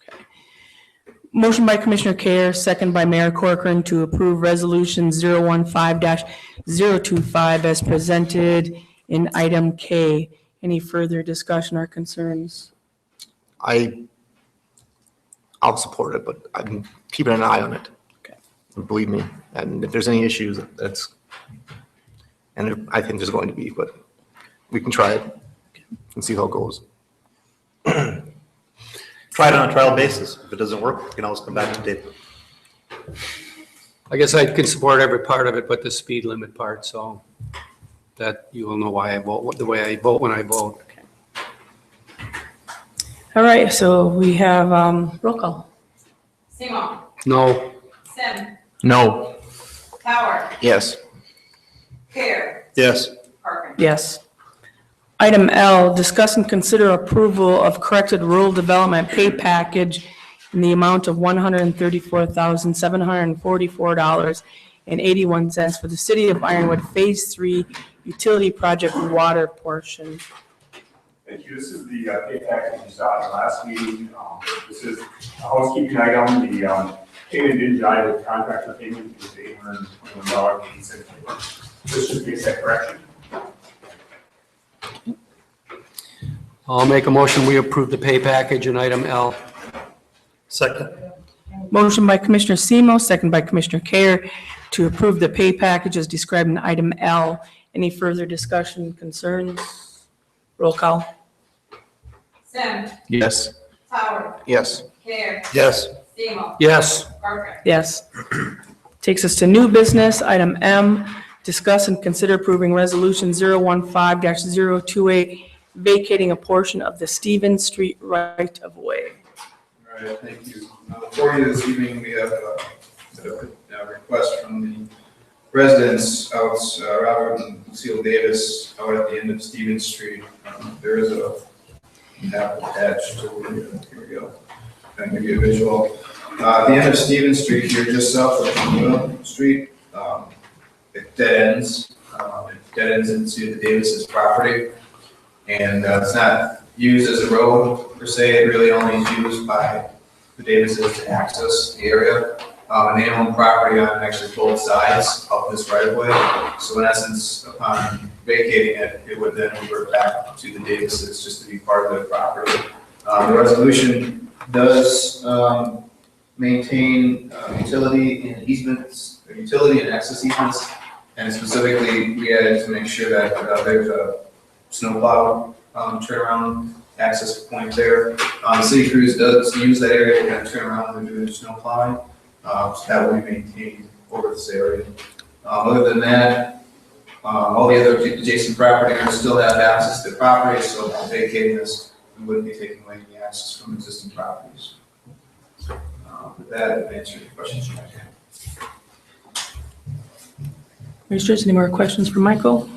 Okay. Motion by Commissioner Kayer, second by Mayor Corcoran to approve Resolution 015-025 as presented in item K. Any further discussion or concerns?
I'll support it, but I'm keeping an eye on it.
Okay.
Believe me, and if there's any issues, and I think there's going to be, but we can try it and see how it goes.
Try it on a trial basis. If it doesn't work, you can always come back to Dave.
I guess I can support every part of it, but the speed limit part, so that you will know why I vote, the way I vote when I vote.
All right, so we have roll call.
Seymour.
No.
Sim.
No.
Tower.
Yes.
Care.
Yes.
Corcoran.
Yes. Item L, discuss and consider approval of corrected rural development pay package in the amount of $134,744.81 for the City of Ironwood Phase 3 Utility Project Water portion.
Thank you. This is the pay package you saw at the last meeting. This is a housekeeping item. The payment didn't jive with contractor payment. It was $821.86. This just makes that correction.
I'll make a motion, we approve the pay package in item L.
Second.
Motion by Commissioner Semo, second by Commissioner Kayer to approve the pay package as described in item L. Any further discussion, concerns? Roll call.
Sim.
Yes.
Tower.
Yes.
Care.
Yes.
Seymour.
Yes.
Corcoran.
Yes. Takes us to new business, item M, discuss and consider approving resolution 015-028, vacating a portion of the Stevens Street right-of-way.
All right, thank you. Before you this evening, we have a request from the residents out, Robert and Lucille Davis, out at the end of Stevens Street. There is a map attached to it. Here we go. I'll give you a visual. The end of Stevens Street here, just south of Camilla Street, it dead ends. It dead ends into the Davis's property. And it's not used as a road per se, it really only is used by the Davises to access the area. And they own property on actually both sides of this right of way. So in essence, upon vacating it, it would then revert back to the Davises just to be part of their property. The resolution does maintain utility and easements, utility and access easements, and specifically we added to make sure that there's a snowplow turnaround access point there. The city crews does use that area to kind of turn around when they're doing snow plowing, so that will be maintained over this area. Other than that, all the other adjacent property owners still have access to the property, so by vacating this, we wouldn't be taking away any access from existing properties. With that, I'll answer your questions you might have.
Commissioners, any more questions for Michael?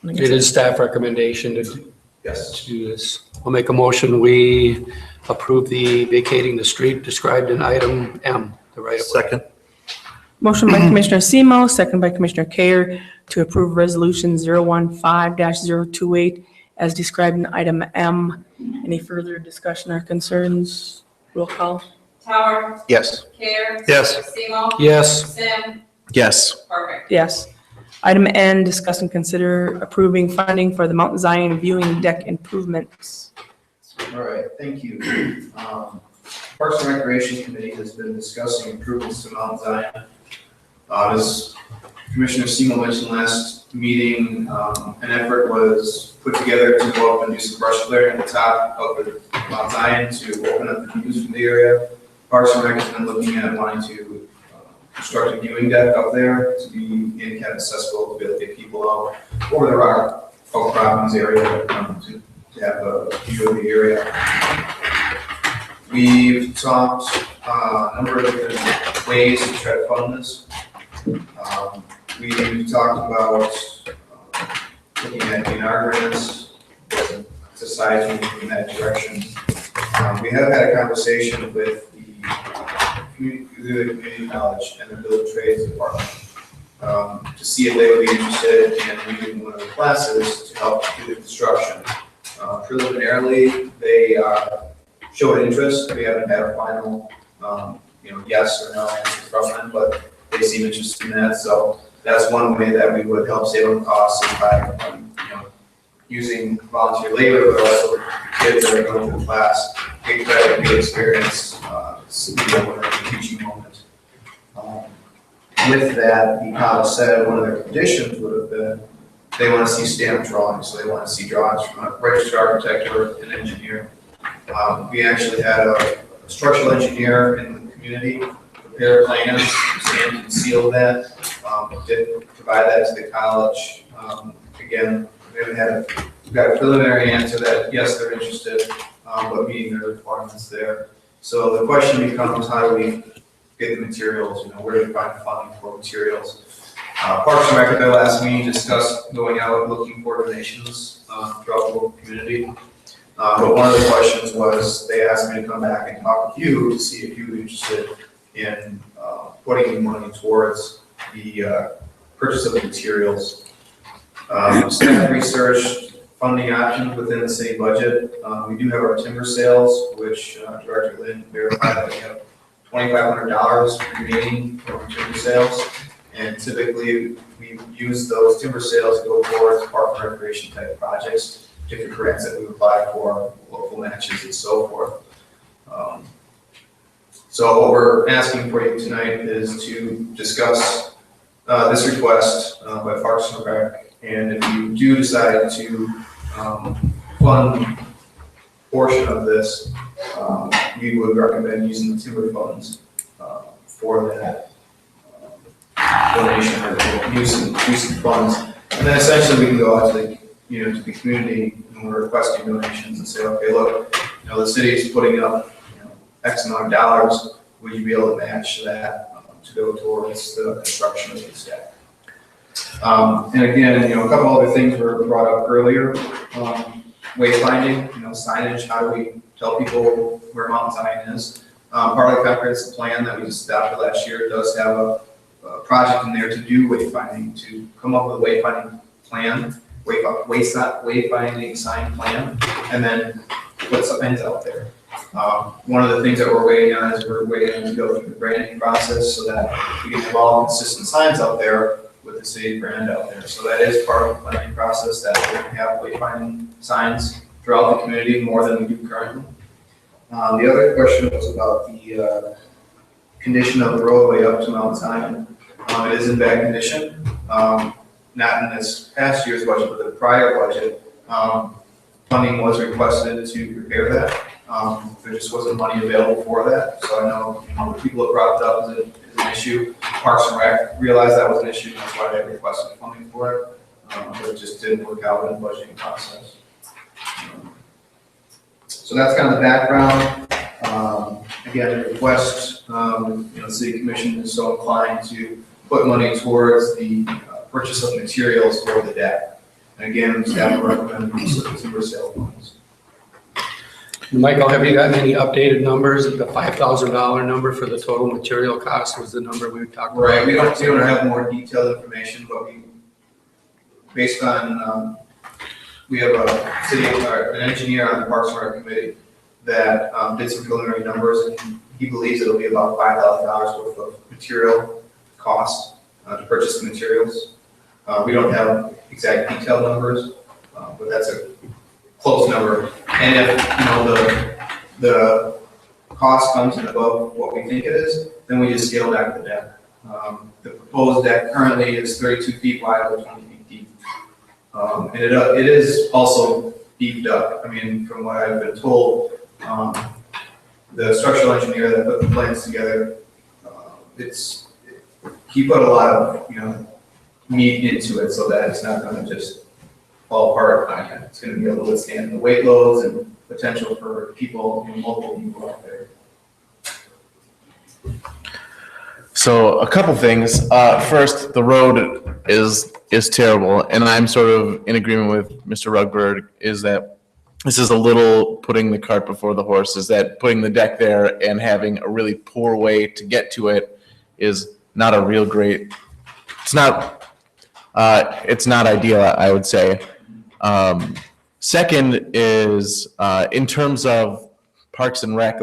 It is staff recommendation to
Yes.
do this. I'll make a motion, we approve the vacating the street described in item M, the right of way.
Second.
Motion by Commissioner Semo, second by Commissioner Kayer to approve Resolution 015-028 as described in item M. Any further discussion or concerns? Roll call.
Tower,
Yes.
Care.
Yes.
Semo.
Yes.
Sim,
Yes.
Parker.
Yes. Item N, discuss and consider approving funding for the Mount Zion viewing deck improvements.
All right, thank you. Parks and Recreation Committee has been discussing improvements to Mount Zion. As Commissioner Semo mentioned last meeting, an effort was put together to go up and do some brush clearing at the top of the Mount Zion to open up the views from the area. Parks and Rec has been looking at wanting to construct a viewing deck up there to be handicap accessible, to be able to get people out over the rock outcroppings area to have a view of the area. We've talked a number of different ways to try to fund this. We've talked about looking at DNR grants, society in that direction. We have had a conversation with the community college and the Village Trades Department to see if they would be interested in leading one of the classes to help do the construction. Preliminarily, they showed interest. We haven't had a final, yes or no answer from them, but they seem interested in that. So that's one way that we would help save on costs is by, using volunteer labor, but also the kids that are going through the class, get credit, get experience, whatever the teaching moment. With that, the college said one of their conditions would have been they want to see stamped drawings, so they want to see drawings from a registered architect or an engineer. We actually had a structural engineer in the community prepare plans, stamp and seal that, did provide that to the college. Again, we've got a preliminary answer that yes, they're interested, but meeting their requirements there. So the question becomes, how do we get the materials? Where do we find the funding for materials? Parks and Rec asked me to discuss going out looking for donations throughout the local community. But one of the questions was, they asked me to come back and talk with you to see if you were interested in putting money towards the purchase of the materials. Staff researched funding options within the city budget. We do have our timber sales, which Director Lynn verified that we have $2,500 remaining for timber sales. And typically, we use those timber sales to go towards park and recreation type projects, different grants that we apply for, local matches and so forth. So what we're asking for you tonight is to discuss this request by Parks and Rec. And if you do decide to fund a portion of this, we would recommend using the timber funds for that donation or using funds. And then essentially we can go out to the, to the community when we're requesting donations and say, okay, look, the city is putting up, X amount of dollars, would you be able to match that to go towards the construction of this deck? And again, a couple other things were brought up earlier. Wayfinding, signage, how do we tell people where Mount Zion is? Part of the comprehensive plan that we just adopted last year does have a project in there to do wayfinding, to come up with a wayfinding plan, wayfinding sign plan, and then put signs out there. One of the things that we're waiting on is we're waiting to go through the branding process so that we can have all consistent signs out there with the city brand out there. So that is part of the planning process, that we're going to have wayfinding signs throughout the community more than we do currently. The other question was about the condition of the roadway up to Mount Zion. It is in bad condition, not in this past year's budget, but the prior budget. Funding was requested to repair that. There just wasn't money available for that. So I know, people have brought it up as an issue. Parks and Rec realized that was an issue, and that's why they requested funding for it. But it just didn't work out in the budgeting process. So that's kind of the background. Again, the request, the City Commission is so inclined to put money towards the purchase of materials for the deck. And again, staff recommend consumer sale funds.
Michael, have you gotten any updated numbers? The $5,000 number for the total material cost was the number we talked about.
Right, we don't have more detailed information, but based on, we have an engineer on the Parks and Rec committee that did some preliminary numbers, and he believes it'll be about $5,000 worth of material cost to purchase the materials. We don't have exact detailed numbers, but that's a close number. And if the cost comes in above what we think it is, then we just scale back the deck. The proposed deck currently is 32 feet wide or 20 feet deep. And it is also beefed up. I mean, from what I've been told, the structural engineer that put the plans together, he put a lot of meat into it so that it's not going to just fall apart. It's going to be able to withstand the weight loads and potential for people, multiple people out there.
So a couple things. First, the road is terrible, and I'm sort of in agreement with Mr. Rugberg, is that this is a little putting the cart before the horse, is that putting the deck there and having a really poor way to get to it is not a real great, it's not ideal, I would say. Second is, in terms of Parks and Rec,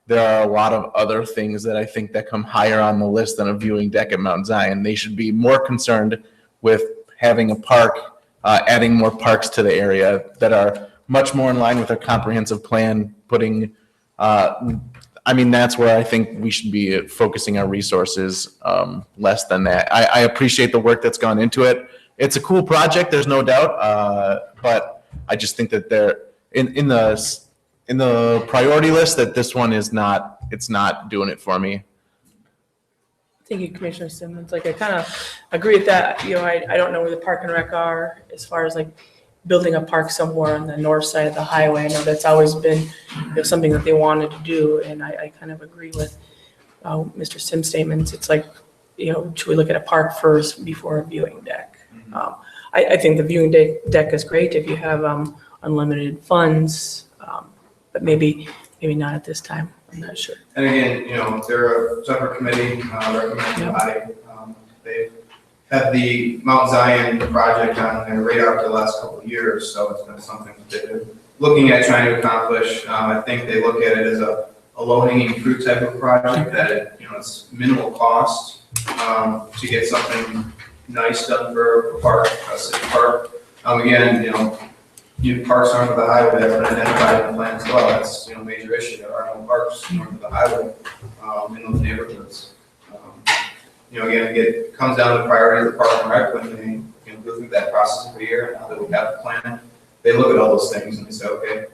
there are a lot of other things that I think that come higher on the list than a viewing deck at Mount Zion. They should be more concerned with having a park, adding more parks to the area that are much more in line with our comprehensive plan, putting, that's where I think we should be focusing our resources, less than that. I appreciate the work that's gone into it. It's a cool project, there's no doubt, but I just think that they're in the priority list, that this one is not, it's not doing it for me.
Thank you, Commissioner Simmons. I kind of agree with that. I don't know where the Park and Rec are as far as building a park somewhere on the north side of the highway. I know that's always been something that they wanted to do, and I kind of agree with Mr. Sims' statements. It's should we look at a park first before a viewing deck? I think the viewing deck is great if you have unlimited funds, but maybe not at this time. I'm not sure.
And again, they're a separate committee, recommended by, they've had the Mount Zion project on their radar for the last couple of years, so it's been something that they're looking at trying to accomplish. I think they look at it as a low-hanging fruit type of project, that it's minimal cost to get something nice done for a park, a city park. Again, parks north of the highway that have been identified in the plan as well. That's a major issue. There are no parks north of the highway in those neighborhoods. Again, it comes down to the priority of the Park and Rec when they go through that process every year. Now that we have the plan, they look at all those things and they say, okay,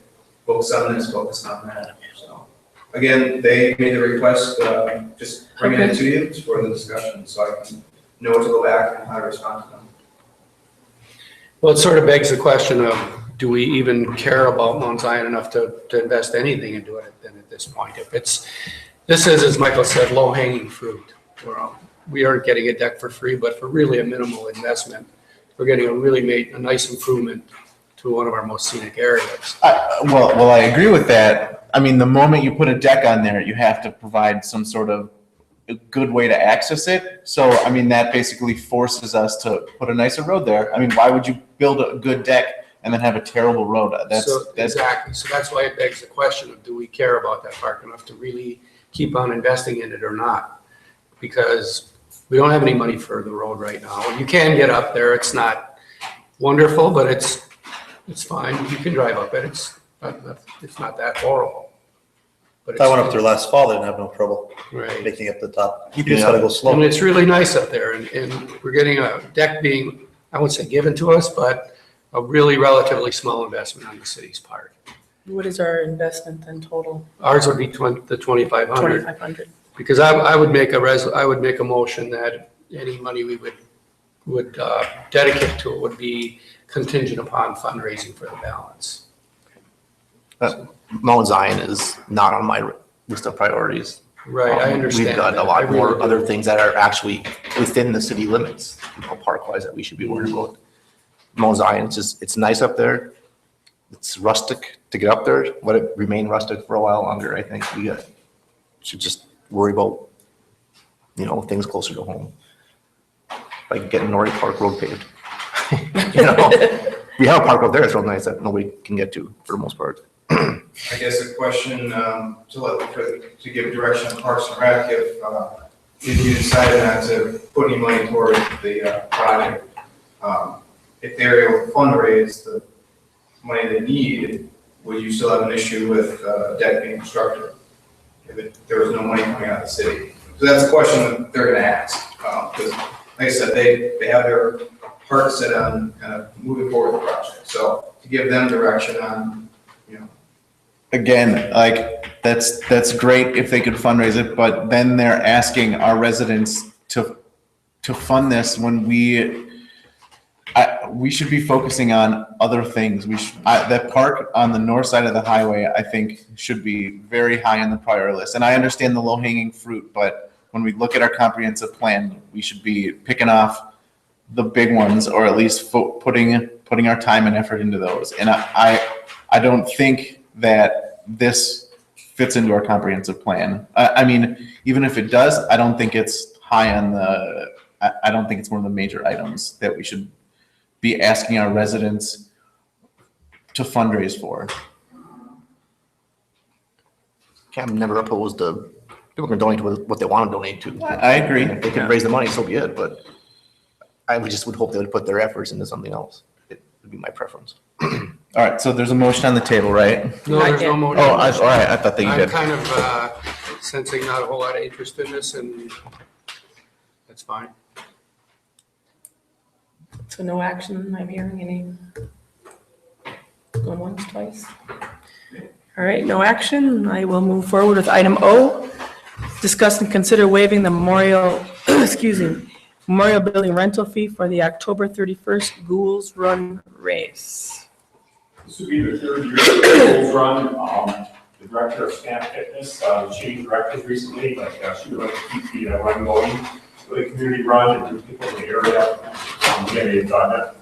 focus on this, focus on that. So again, they made the request, just bringing it to you for the discussion, so I can know what to go back and how to respond to them.
Well, it sort of begs the question of, do we even care about Mount Zion enough to invest anything into it then at this point? If this is, as Michael said, low-hanging fruit. We aren't getting a deck for free, but for really a minimal investment, we're getting a nice improvement to one of our most scenic areas.
Well, I agree with that. I mean, the moment you put a deck on there, you have to provide some sort of a good way to access it. So, I mean, that basically forces us to put a nicer road there. I mean, why would you build a good deck and then have a terrible road?
Exactly. So that's why it begs the question of, do we care about that park enough to really keep on investing in it or not? Because we don't have any money for the road right now. You can get up there. It's not wonderful, but it's fine. You can drive up it. It's not that horrible. But
I went up there last fall, they didn't have no trouble
Right.
making it to the top. You just gotta go slow.
And it's really nice up there, and we're getting a deck being, I wouldn't say given to us, but a really relatively small investment on the city's part.
What is our investment then total?
Ours would be the 2,500.
2,500.
Because I would make a motion that any money we would dedicate to it would be contingent upon fundraising for the balance.
Mount Zion is not on my list of priorities.
Right, I understand.
We've got
that.
a
I
lot
really
more
do.
other things that are actually within the city limits, park-wise, that we should be worrying about. Mount Zion, it's nice up there. It's rustic to get up there. Let it remain rustic for a while longer. I think we should just worry about, things closer to home. Like getting Nordic Park Road paved. We have a park up there that's real nice that nobody can get to for the most part.
I guess a question to give direction to Parks and Rec, if you decided not to put any money toward the project, if they're able to fundraise the money they need, would you still have an issue with debt being constructed if there was no money coming out of the city? So that's a question that they're going to ask, because like I said, they have their heart set on kind of moving forward with the project. So to give them direction on,
Again, like, that's great if they could fundraise it, but then they're asking our residents to fund this when we should be focusing on other things. That park on the north side of the highway, I think, should be very high on the priority list. And I understand the low-hanging fruit, but when we look at our comprehensive plan, we should be picking off the big ones, or at least putting our time and effort into those. And I don't think that this fits into our comprehensive plan. I mean, even if it does, I don't think it's high on I don't think it's one of the major items that we should be asking our residents to fundraise for.
I'm never opposed to people can donate to what they want to donate to.
I agree.
If they can raise the money, so be it, but I would hope they would put their efforts into something else. It would be my preference.
All right, so there's a motion on the table, right?
No, there's no motion.
Oh, all right, I thought that you
I'm
did.
kind of sensing not a whole lot of interest in this, and that's fine.
So no action, I'm hearing any, going once, twice. All right, no action. I will move forward with item O. Discuss and consider waiving the memorial, memorial building rental fee for the October 31st Ghouls Run race.
This would be the third year of the Bulls Run. The director of Snap Fitness changed directors recently, but she would like to keep the run going for the community run and people in the area. Again, they've done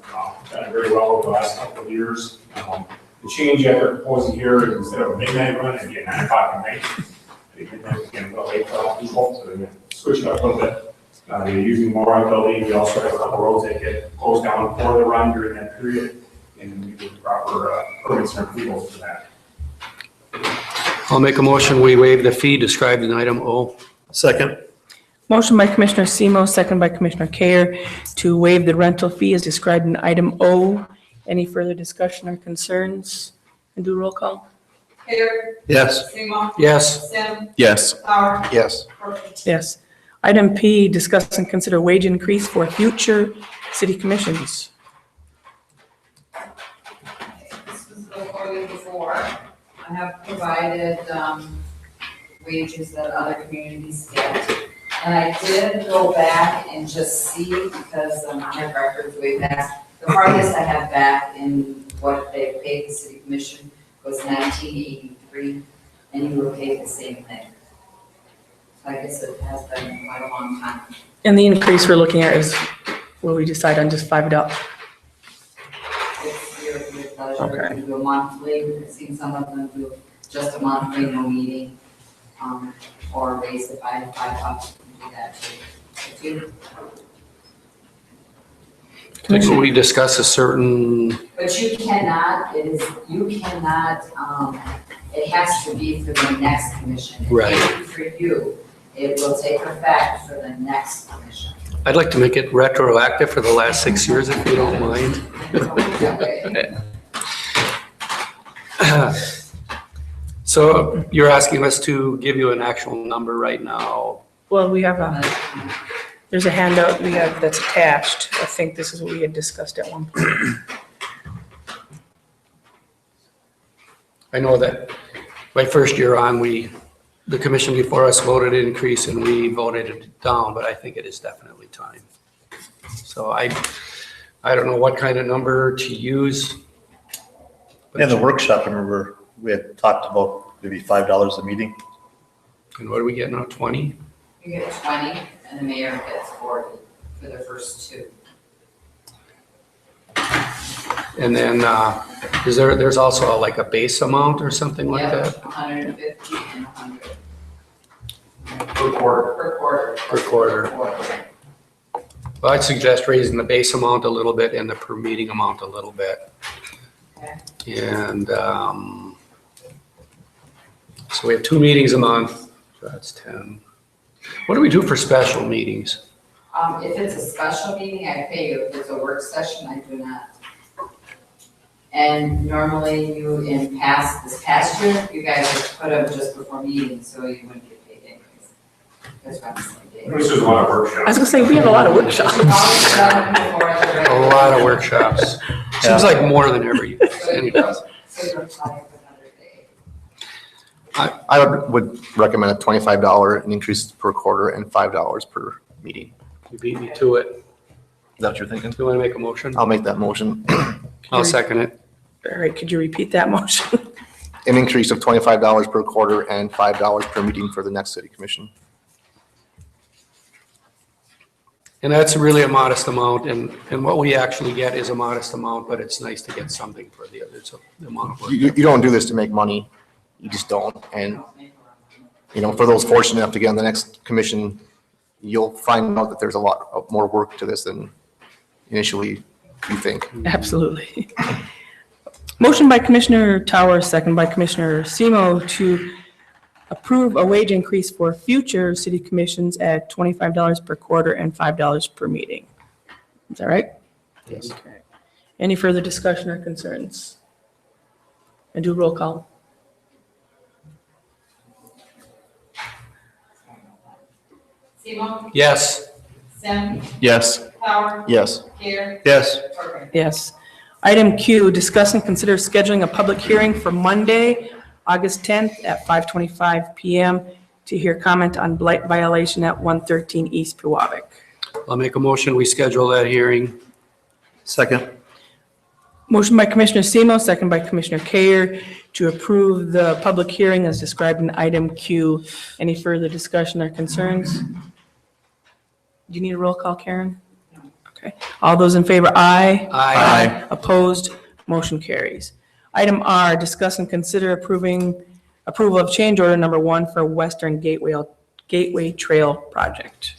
very well over the last couple of years. The change that they're proposing here is instead of a midnight run, it'd be a 9 o'clock at night. Midnight is getting a little late for a lot of people, so they're going to switch it up a little bit. They're using more on building. We also have a couple roads that get closed down for the run during that period, and we get proper permits and approvals for that.
I'll make a motion, we waive the fee described in item O.
Second.
Motion by Commissioner Semo, second by Commissioner Kayer to waive the rental fee as described in item O. Any further discussion or concerns? And do roll call?
Hayer.
Yes.
Seymour.
Yes.
Sim.
Yes.
Power.
Yes.
Corcoran.
Yes. Item P, discuss and consider wage increase for future city commissions.
This was before you before. I have provided wages that other communities get. And I did go back and just see, because my records way back, the hardest I have back in what they paid the city commission was 1983, and you were paid the same thing. So I guess it has been quite a long time.
And the increase we're looking at is, will we decide on just $5?
It's your pleasure.
Okay.
You do a monthly, I've seen some of them do just a monthly, no meeting, or raise it by $5, you can do that too.
Can we discuss a certain,
But you cannot, it has to be for the next commission. It
Right.
can't be for you. It will take effect for the next commission.
I'd like to make it retroactive for the last 6 years, if you don't mind. So you're asking us to give you an actual number right now?
Well, we have there's a handout we have that's attached. I think this is what we had discussed at one point.
I know that my first year on, the commission before us voted increase and we voted it down, but I think it is definitely time. So I don't know what kind of number to use.
In the workshop, I remember we had talked about maybe $5 a meeting.
And what are we getting now, 20?
You get 20, and the mayor gets 40 for the first two.
And then there's also like a base amount or something like
Yep,
that?
150 and 100
Per quarter.
per quarter.
Per quarter. Well, I'd suggest raising the base amount a little bit and the per meeting amount a little bit.
Okay.
And so we have 2 meetings a month, so that's 10. What do we do for special meetings?
If it's a special meeting, I pay you. If it's a work session, I do not. And normally this past year, you guys have put them just before meetings, so you wouldn't get paid anyways. That's what I'm saying.
This is a lot of workshops.
I was gonna say, we have a lot of workshops.
A lot of workshops. Seems like more than ever. Anyway.
So you're applying for another day.
I would recommend a $25 increase per quarter and $5 per meeting.
You beat me to it.
Is that what you're thinking?
Do you want to make a motion?
I'll make that motion.
I'll second it.
All right, could you repeat that motion?
An increase of $25 per quarter and $5 per meeting for the next city commission.
And that's really a modest amount, and what we actually get is a modest amount, but it's nice to get something for the others, the amount of work.
You don't do this to make money. You just don't. And, for those fortunate enough to get on the next commission, you'll find out that there's a lot more work to this than initially you think.
Absolutely. Motion by Commissioner Towers, second by Commissioner Semo to approve a wage increase for future city commissions at $25 per quarter and $5 per meeting. Is that right?
Yes.
Okay. Any further discussion or concerns? And do roll call.
Simo?
Yes.
Sim?
Yes.
Power?
Yes.
Gare?
Yes.
Corcoran?
Yes. Item Q, discuss and consider scheduling a public hearing for Monday, August 10th at 5:25 PM to hear comment on blight violation at 113 East Pewabic.
I'll make a motion, we schedule that hearing.
Second.
Motion by Commissioner Semo, second by Commissioner Kayer to approve the public hearing as described in item Q. Any further discussion or concerns? Do you need a roll call, Karen? Okay. All those in favor, aye.
Aye.
Opposed, motion carries. Item R, discuss and consider approval of change order number 1 for Western Gateway Trail Project.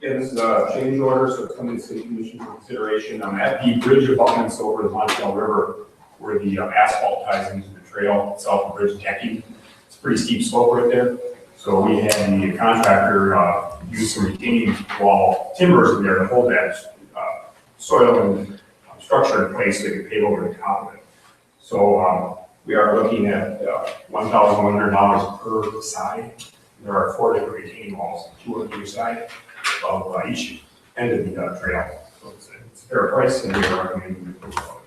Yeah, this is a change order, so it's coming to city commission for consideration. At the bridge abutments over the Montreal River, where the asphalt ties into the trail itself, the bridge decking, it's a pretty steep slope right there. So we had the contractor use some retaining wall timbers in there to hold that soil and structure in place so they could pave over the top of it. So we are looking at $1,100 per side. There are 4 different retaining walls, 2 on each side of each end of the trail. So it's a fair price, and we are recommending approval.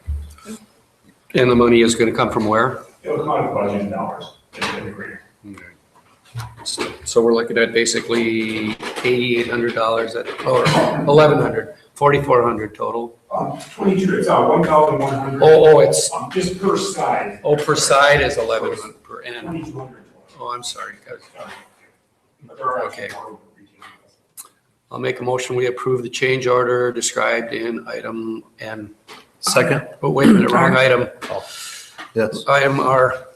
And the money is going to come from where?
It'll come out of budget dollars in the grant.
So we're looking at basically $8,800 or $1,100 4,400 total.
22, it's 1,100.
It's,
Just per side.
per side is 1,100 per end.
2,200.
Oh, I'm sorry.
But there are
Okay.
actually
I'll make a motion, we approve the change order described in item N.
Second.
Oh, wait a minute, wrong item.
Yes.
Item R.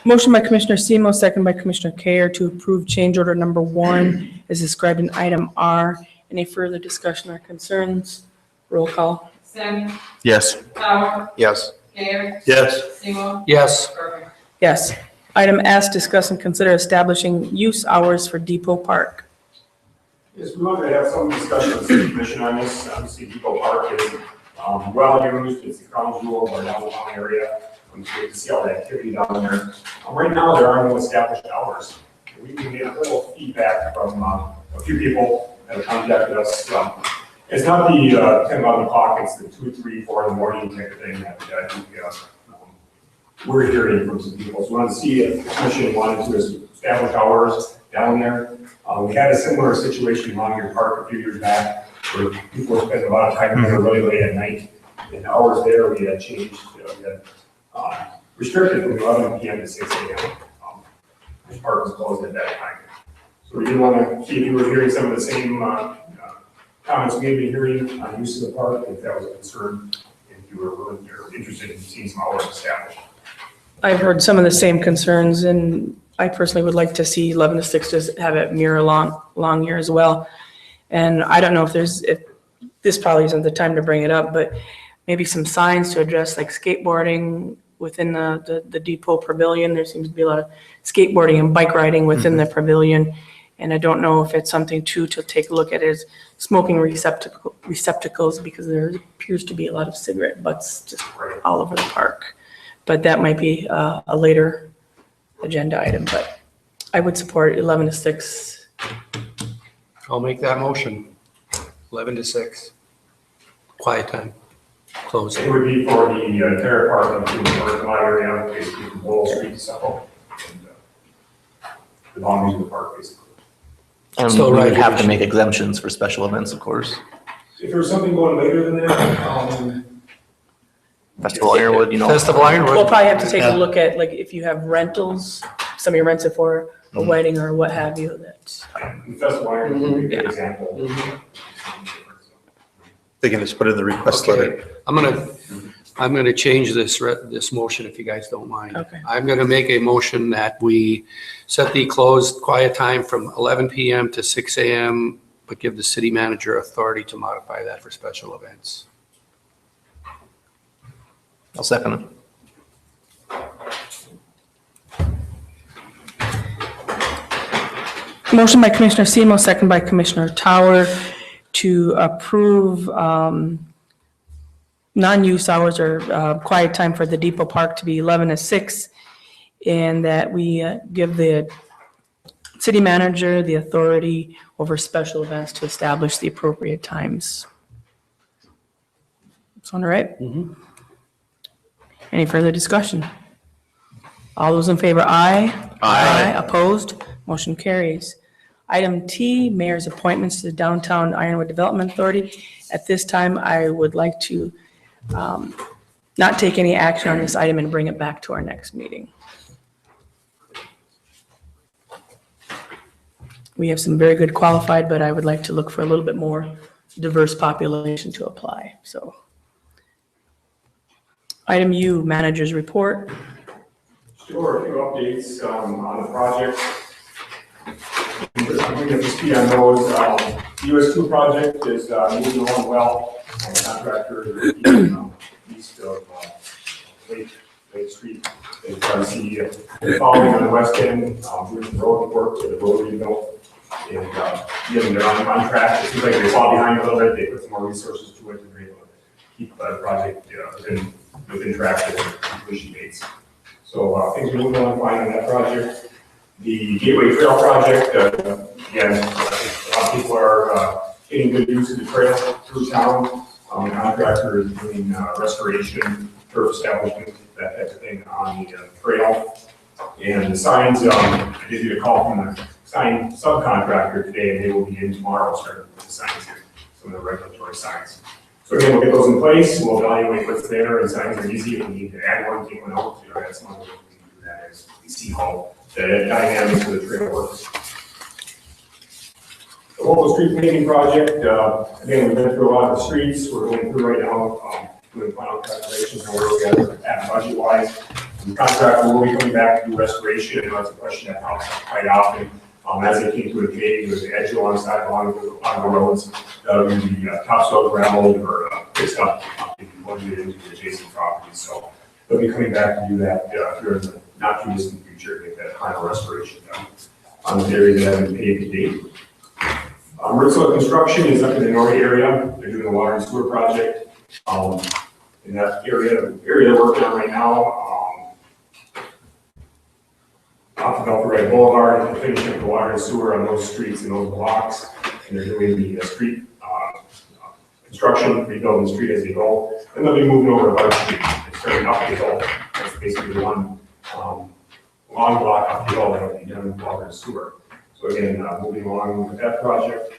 Motion by Commissioner Semo, second by Commissioner Kayer to approve change order number 1 as described in item R. Any further discussion or concerns? Roll call.
Sim,
Yes.
Sauer,
Yes.
Gale,
Yes.
Seymour,
Yes.
Kirkland.
Yes. Item S, discuss and consider establishing use hours for Depot Park.
Yes, we wanted to have some discussion with the city commission on this. Obviously, Depot Park is well used, it's the crown jewel of our downtown area. It's great to see all the activity down there. Right now, there are no established hours. We get a little feedback from a few people that have contacted us. It's not the 10, 11 o'clock, it's the 2, 3, 4 in the morning type of thing that I think we're hearing from some people. So we wanted to see if the commission wanted to establish hours down there. We had a similar situation in Longyear Park a few years back where people were spending a lot of time there really late at night. And the hours there we had changed, we had restricted from 11 p.m. to 6 a.m. The park was closed at that time. So we did want to see if you were hearing some of the same comments we may be hearing on use of the park, if that was a concern, if you were willing or interested in seeing some hours established.
I've heard some of the same concerns, and I personally would like to see 11 to 6 just have it mirror long year as well. And I don't know if this probably isn't the time to bring it up, but maybe some signs to address like skateboarding within the Depot Pavilion. There seems to be a lot of skateboarding and bike riding within the pavilion. And I don't know if it's something to take a look at is smoking receptacles, because there appears to be a lot of cigarette butts just all over the park. But that might be a later agenda item, but I would support 11 to 6.
I'll make that motion. 11 to 6. Quiet time. Close.
It would be for the entire park of the parking lot area, basically from Wall Street to Suffolk. The boundaries of the park, basically.
And
So,
we
right,
would have to
we
make exemptions for special events, of course.
If there was something going later than that,
Festival Ironwood,
Festival
We'll
Ironwood.
probably have to take a look at, like, if you have rentals, somebody rents it for a wedding or what have you, that's.
the Festival Iron would be a good example.
They can just put in the request letter.
Okay, I'm gonna change this motion if you guys don't mind.
Okay.
I'm gonna make a motion that we set the closed quiet time from 11 p.m. to 6 a.m., but give the city manager authority to modify that for special events.
I'll second it.
Motion by Commissioner Semo, second by Commissioner Tower to approve non-use hours or quiet time for the Depot Park to be 11 to 6, and that we give the city manager the authority over special events to establish the appropriate times. Sound all right? Any further discussion? All those in favor, aye. Aye. Opposed? Motion carries. Item T, mayor's appointments to the Downtown Ironwood Development Authority. At this time, I would like to not take any action on this item and bring it back to our next meeting. We have some very good qualified, but I would like to look for a little bit more diverse population to apply, so. Item U, manager's report.
Sure, a few updates on the project. I'm bringing up to speed on those. The US2 project is moving along well. The contractor is east of Lake Street. They've got to see following on the west end, doing some road work to the road rebuilt. And getting their own contract. It seems like they fall behind a little bit. They put some more resources to it to be able to keep the project within track and completion dates. So things are moving along fine on that project. The Gateway Trail project, again, a lot of people are getting good use of the trail through town. The contractor is doing restoration, turf establishment, that type of thing on the trail. And the signs, I did get a call from the sign subcontractor today, and they will be in tomorrow starting with the signs here. So
some of the regulatory signs. So again, we'll get those in place, we'll evaluate what's there, and signs are easy, if we need to add one, take one out, that's one way we can do that, is we see how the dynamics of the trail works. The local street paving project, again, we've been through a lot of the streets, we're going through right now, doing final calculations on where we're at budget-wise. The contractor will be coming back to do restoration, and that's a question that comes up quite often. As they came to a paving, there's an edge alongside on the roads, the topsoil gravel or fixed up, once you get into the adjacent properties. So they'll be coming back to do that here in the not too distant future, get that final restoration done on the areas that have been paved to date. Ritzel Construction is up in the North area. They're doing a water and sewer project. In that area they're working on right now, off of Belford Boulevard, and finishing up the water and sewer on those streets and those blocks. And they're doing the street construction, rebuilding the street as they go. And they'll be moving over to Bud Street and starting up the hill. That's basically the one long block up the hill that'll be done with water and sewer. So again, moving along with that project.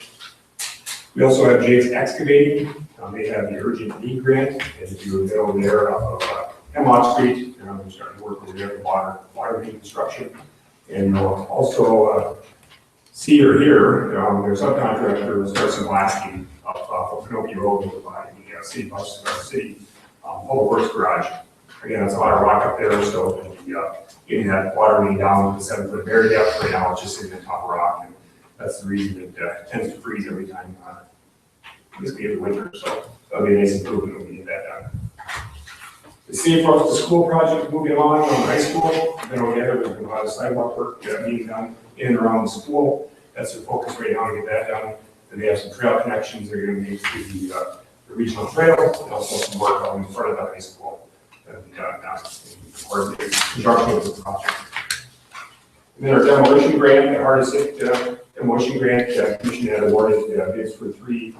We also have Jake's Excavating. They have the urgent need grant, and if you go over there off of Hemlock Street, they're starting to work over there, the water main construction. And also see or hear, their subcontractor will start some blasting off of Pinocchio Road over by the city bus, city public works garage. Again, that's a lot of rock up there, so getting that water main down to the 7-foot bare depth right now, it's just sitting on top of rock, and that's the reason it tends to freeze every time, basically every winter. So that'll be a nice improvement when we get that done. The Safe Routes to School project moving along on high school. Then over there, there's been a lot of sidewalk work being done in and around the school. That's their focus right now to get that done. And they have some trail connections they're going to make to the regional trail, and also some work on in front of the high school. That'll be done now. Or the construction of the project. And then our demolition grant, the hardest hit demolition grant, the commission had awarded bids for 3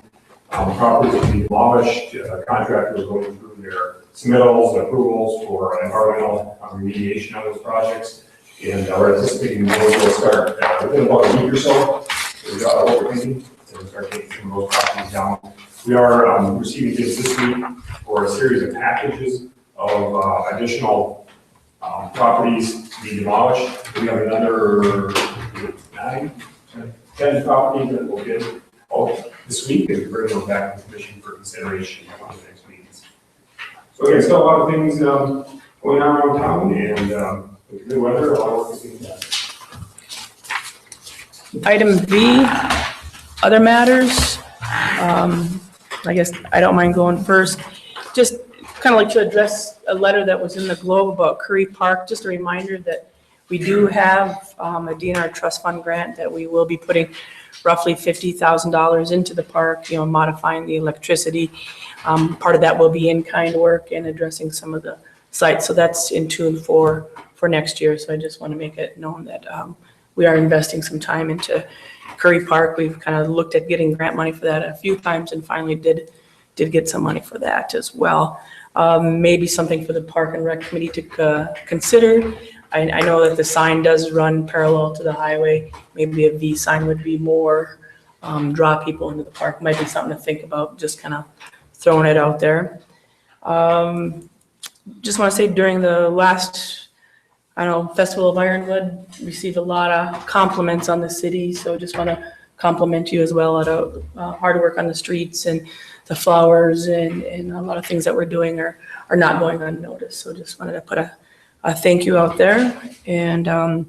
properties to be demolished. Contractor was going through their submittals, approvals for environmental remediation of those projects. And we're anticipating those will start within about a week or so. We've got what we're thinking, and we'll start taking some of those properties down. We are receiving bids this week for a series of packages of additional properties to be demolished. We have another 10 properties that will bid this week, and we bring them back to the commission for consideration on the next meetings. So again, still a lot of things going on around town, and with good weather, a lot of work is being done.
Item V, other matters. I guess I don't mind going first. Just kind of like to address a letter that was in the Globe about Curry Park. Just a reminder that we do have a DNR trust fund grant that we will be putting roughly $50,000 into the park, modifying the electricity. Part of that will be in-kind work and addressing some of the sites. So that's in tune for next year. So I just want to make it known that we are investing some time into Curry Park. We've kind of looked at getting grant money for that a few times and finally did get some money for that as well. Maybe something for the Park and Rec Committee to consider. I know that the sign does run parallel to the highway. Maybe a V sign would be more, draw people into the park. Might be something to think about, just kind of throwing it out there. Just want to say during the last, Festival of Ironwood, received a lot of compliments on the city. So just want to compliment you as well at hard work on the streets, and the flowers and a lot of things that we're doing are not going unnoticed. So just wanted to put a thank you out there. And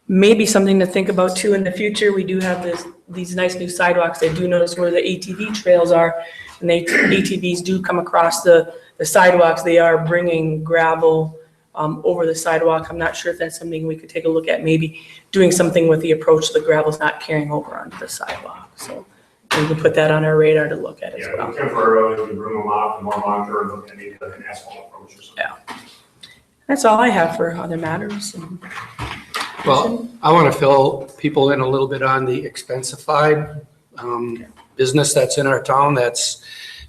maybe something to think about too in the future. We do have these nice new sidewalks. I do notice where the ATV trails are, and the ATVs do come across the sidewalks. They are bringing gravel over the sidewalk. I'm not sure if that's something we could take a look at, maybe doing something with the approach so the gravel's not carrying over onto the sidewalk. So we can put that on our radar to look at as well.
Yeah, temporarily, we bring them off and more monitor and look at maybe like an asphalt approach or something.
Yeah. That's all I have for other matters.
Well, I want to fill people in a little bit on the expensified business that's in our town that's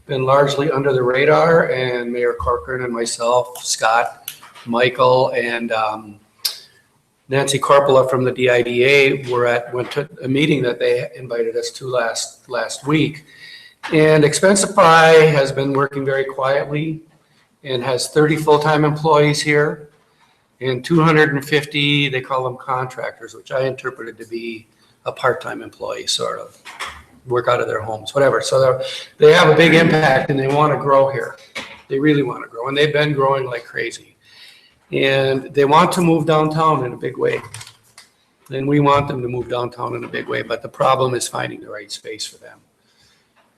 been largely under the radar, and Mayor Corcoran and myself, Scott, Michael, and Nancy Corpola from the DIDA went to a meeting that they invited us to last week. And Expensify has been working very quietly and has 30 full-time employees here and 250, they call them contractors, which I interpreted to be a part-time employee, sort of, work out of their homes, whatever. So they have a big impact and they want to grow here. They really want to grow, and they've been growing like crazy. And they want to move downtown in a big way. And we want them to move downtown in a big way, but the problem is finding the right space for them.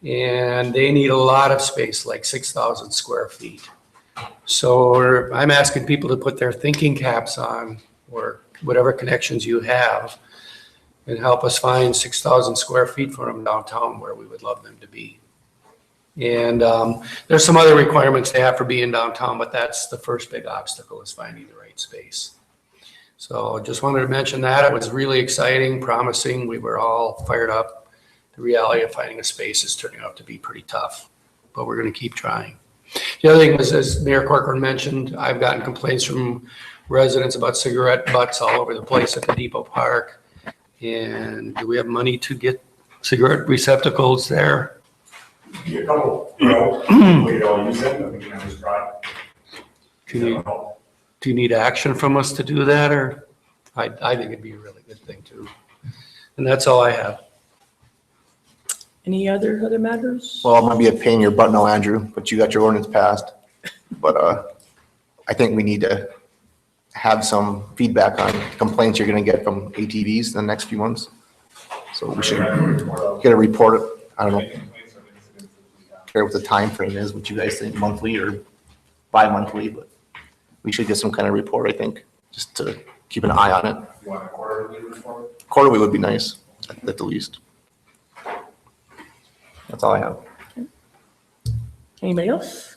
And they need a lot of space, like 6,000 square feet. So I'm asking people to put their thinking caps on, or whatever connections you have, and help us find 6,000 square feet for them downtown where we would love them to be. And there's some other requirements they have for being downtown, but that's the first big obstacle, is finding the right space. So just wanted to mention that. It was really exciting, promising. We were all fired up. The reality of finding a space is turning out to be pretty tough, but we're going to keep trying. The other thing was, as Mayor Corcoran mentioned, I've gotten complaints from residents about cigarette butts all over the place at the Depot Park. And do we have money to get cigarette receptacles there?
Be a couple, we all use it, but we can always try.
Do you need action from us to do that, or? I think it'd be a really good thing too. And that's all I have.
Any other matters?
Well, it might be a pain in your butt now, Andrew, but you got your ordinance passed. But I think we need to have some feedback on complaints you're gonna get from ATVs in the next few months. So we should get a report. I don't know. Care what the time frame is, what you guys think, monthly or bi-monthly, but we should get some kind of report, I think, just to keep an eye on it.
You want a quarterly report?
Quarterly would be nice, at the least. That's all I have.
Anybody else?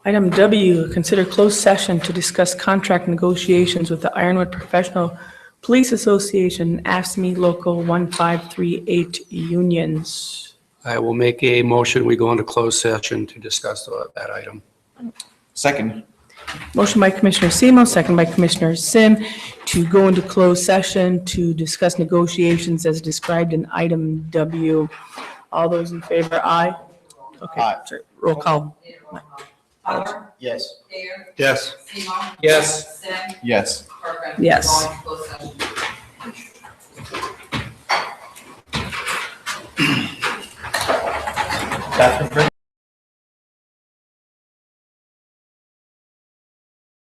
Item W, consider closed session to discuss contract negotiations with the Ironwood Professional Police Association, AFSCME Local 1538 unions.
I will make a motion. We go into closed session to discuss that item.
Second.
Motion by Commissioner Semo, second by Commissioner Sim, to go into closed session to discuss negotiations as described in item W. All those in favor, aye? Okay,
Aye.
sorry, roll call.
Power,
Yes.
Mayor,
Yes.
Seymour,
Yes.
Sim,
Yes.
Corcoran.
Yes.
Going to closed session.
Bathroom break?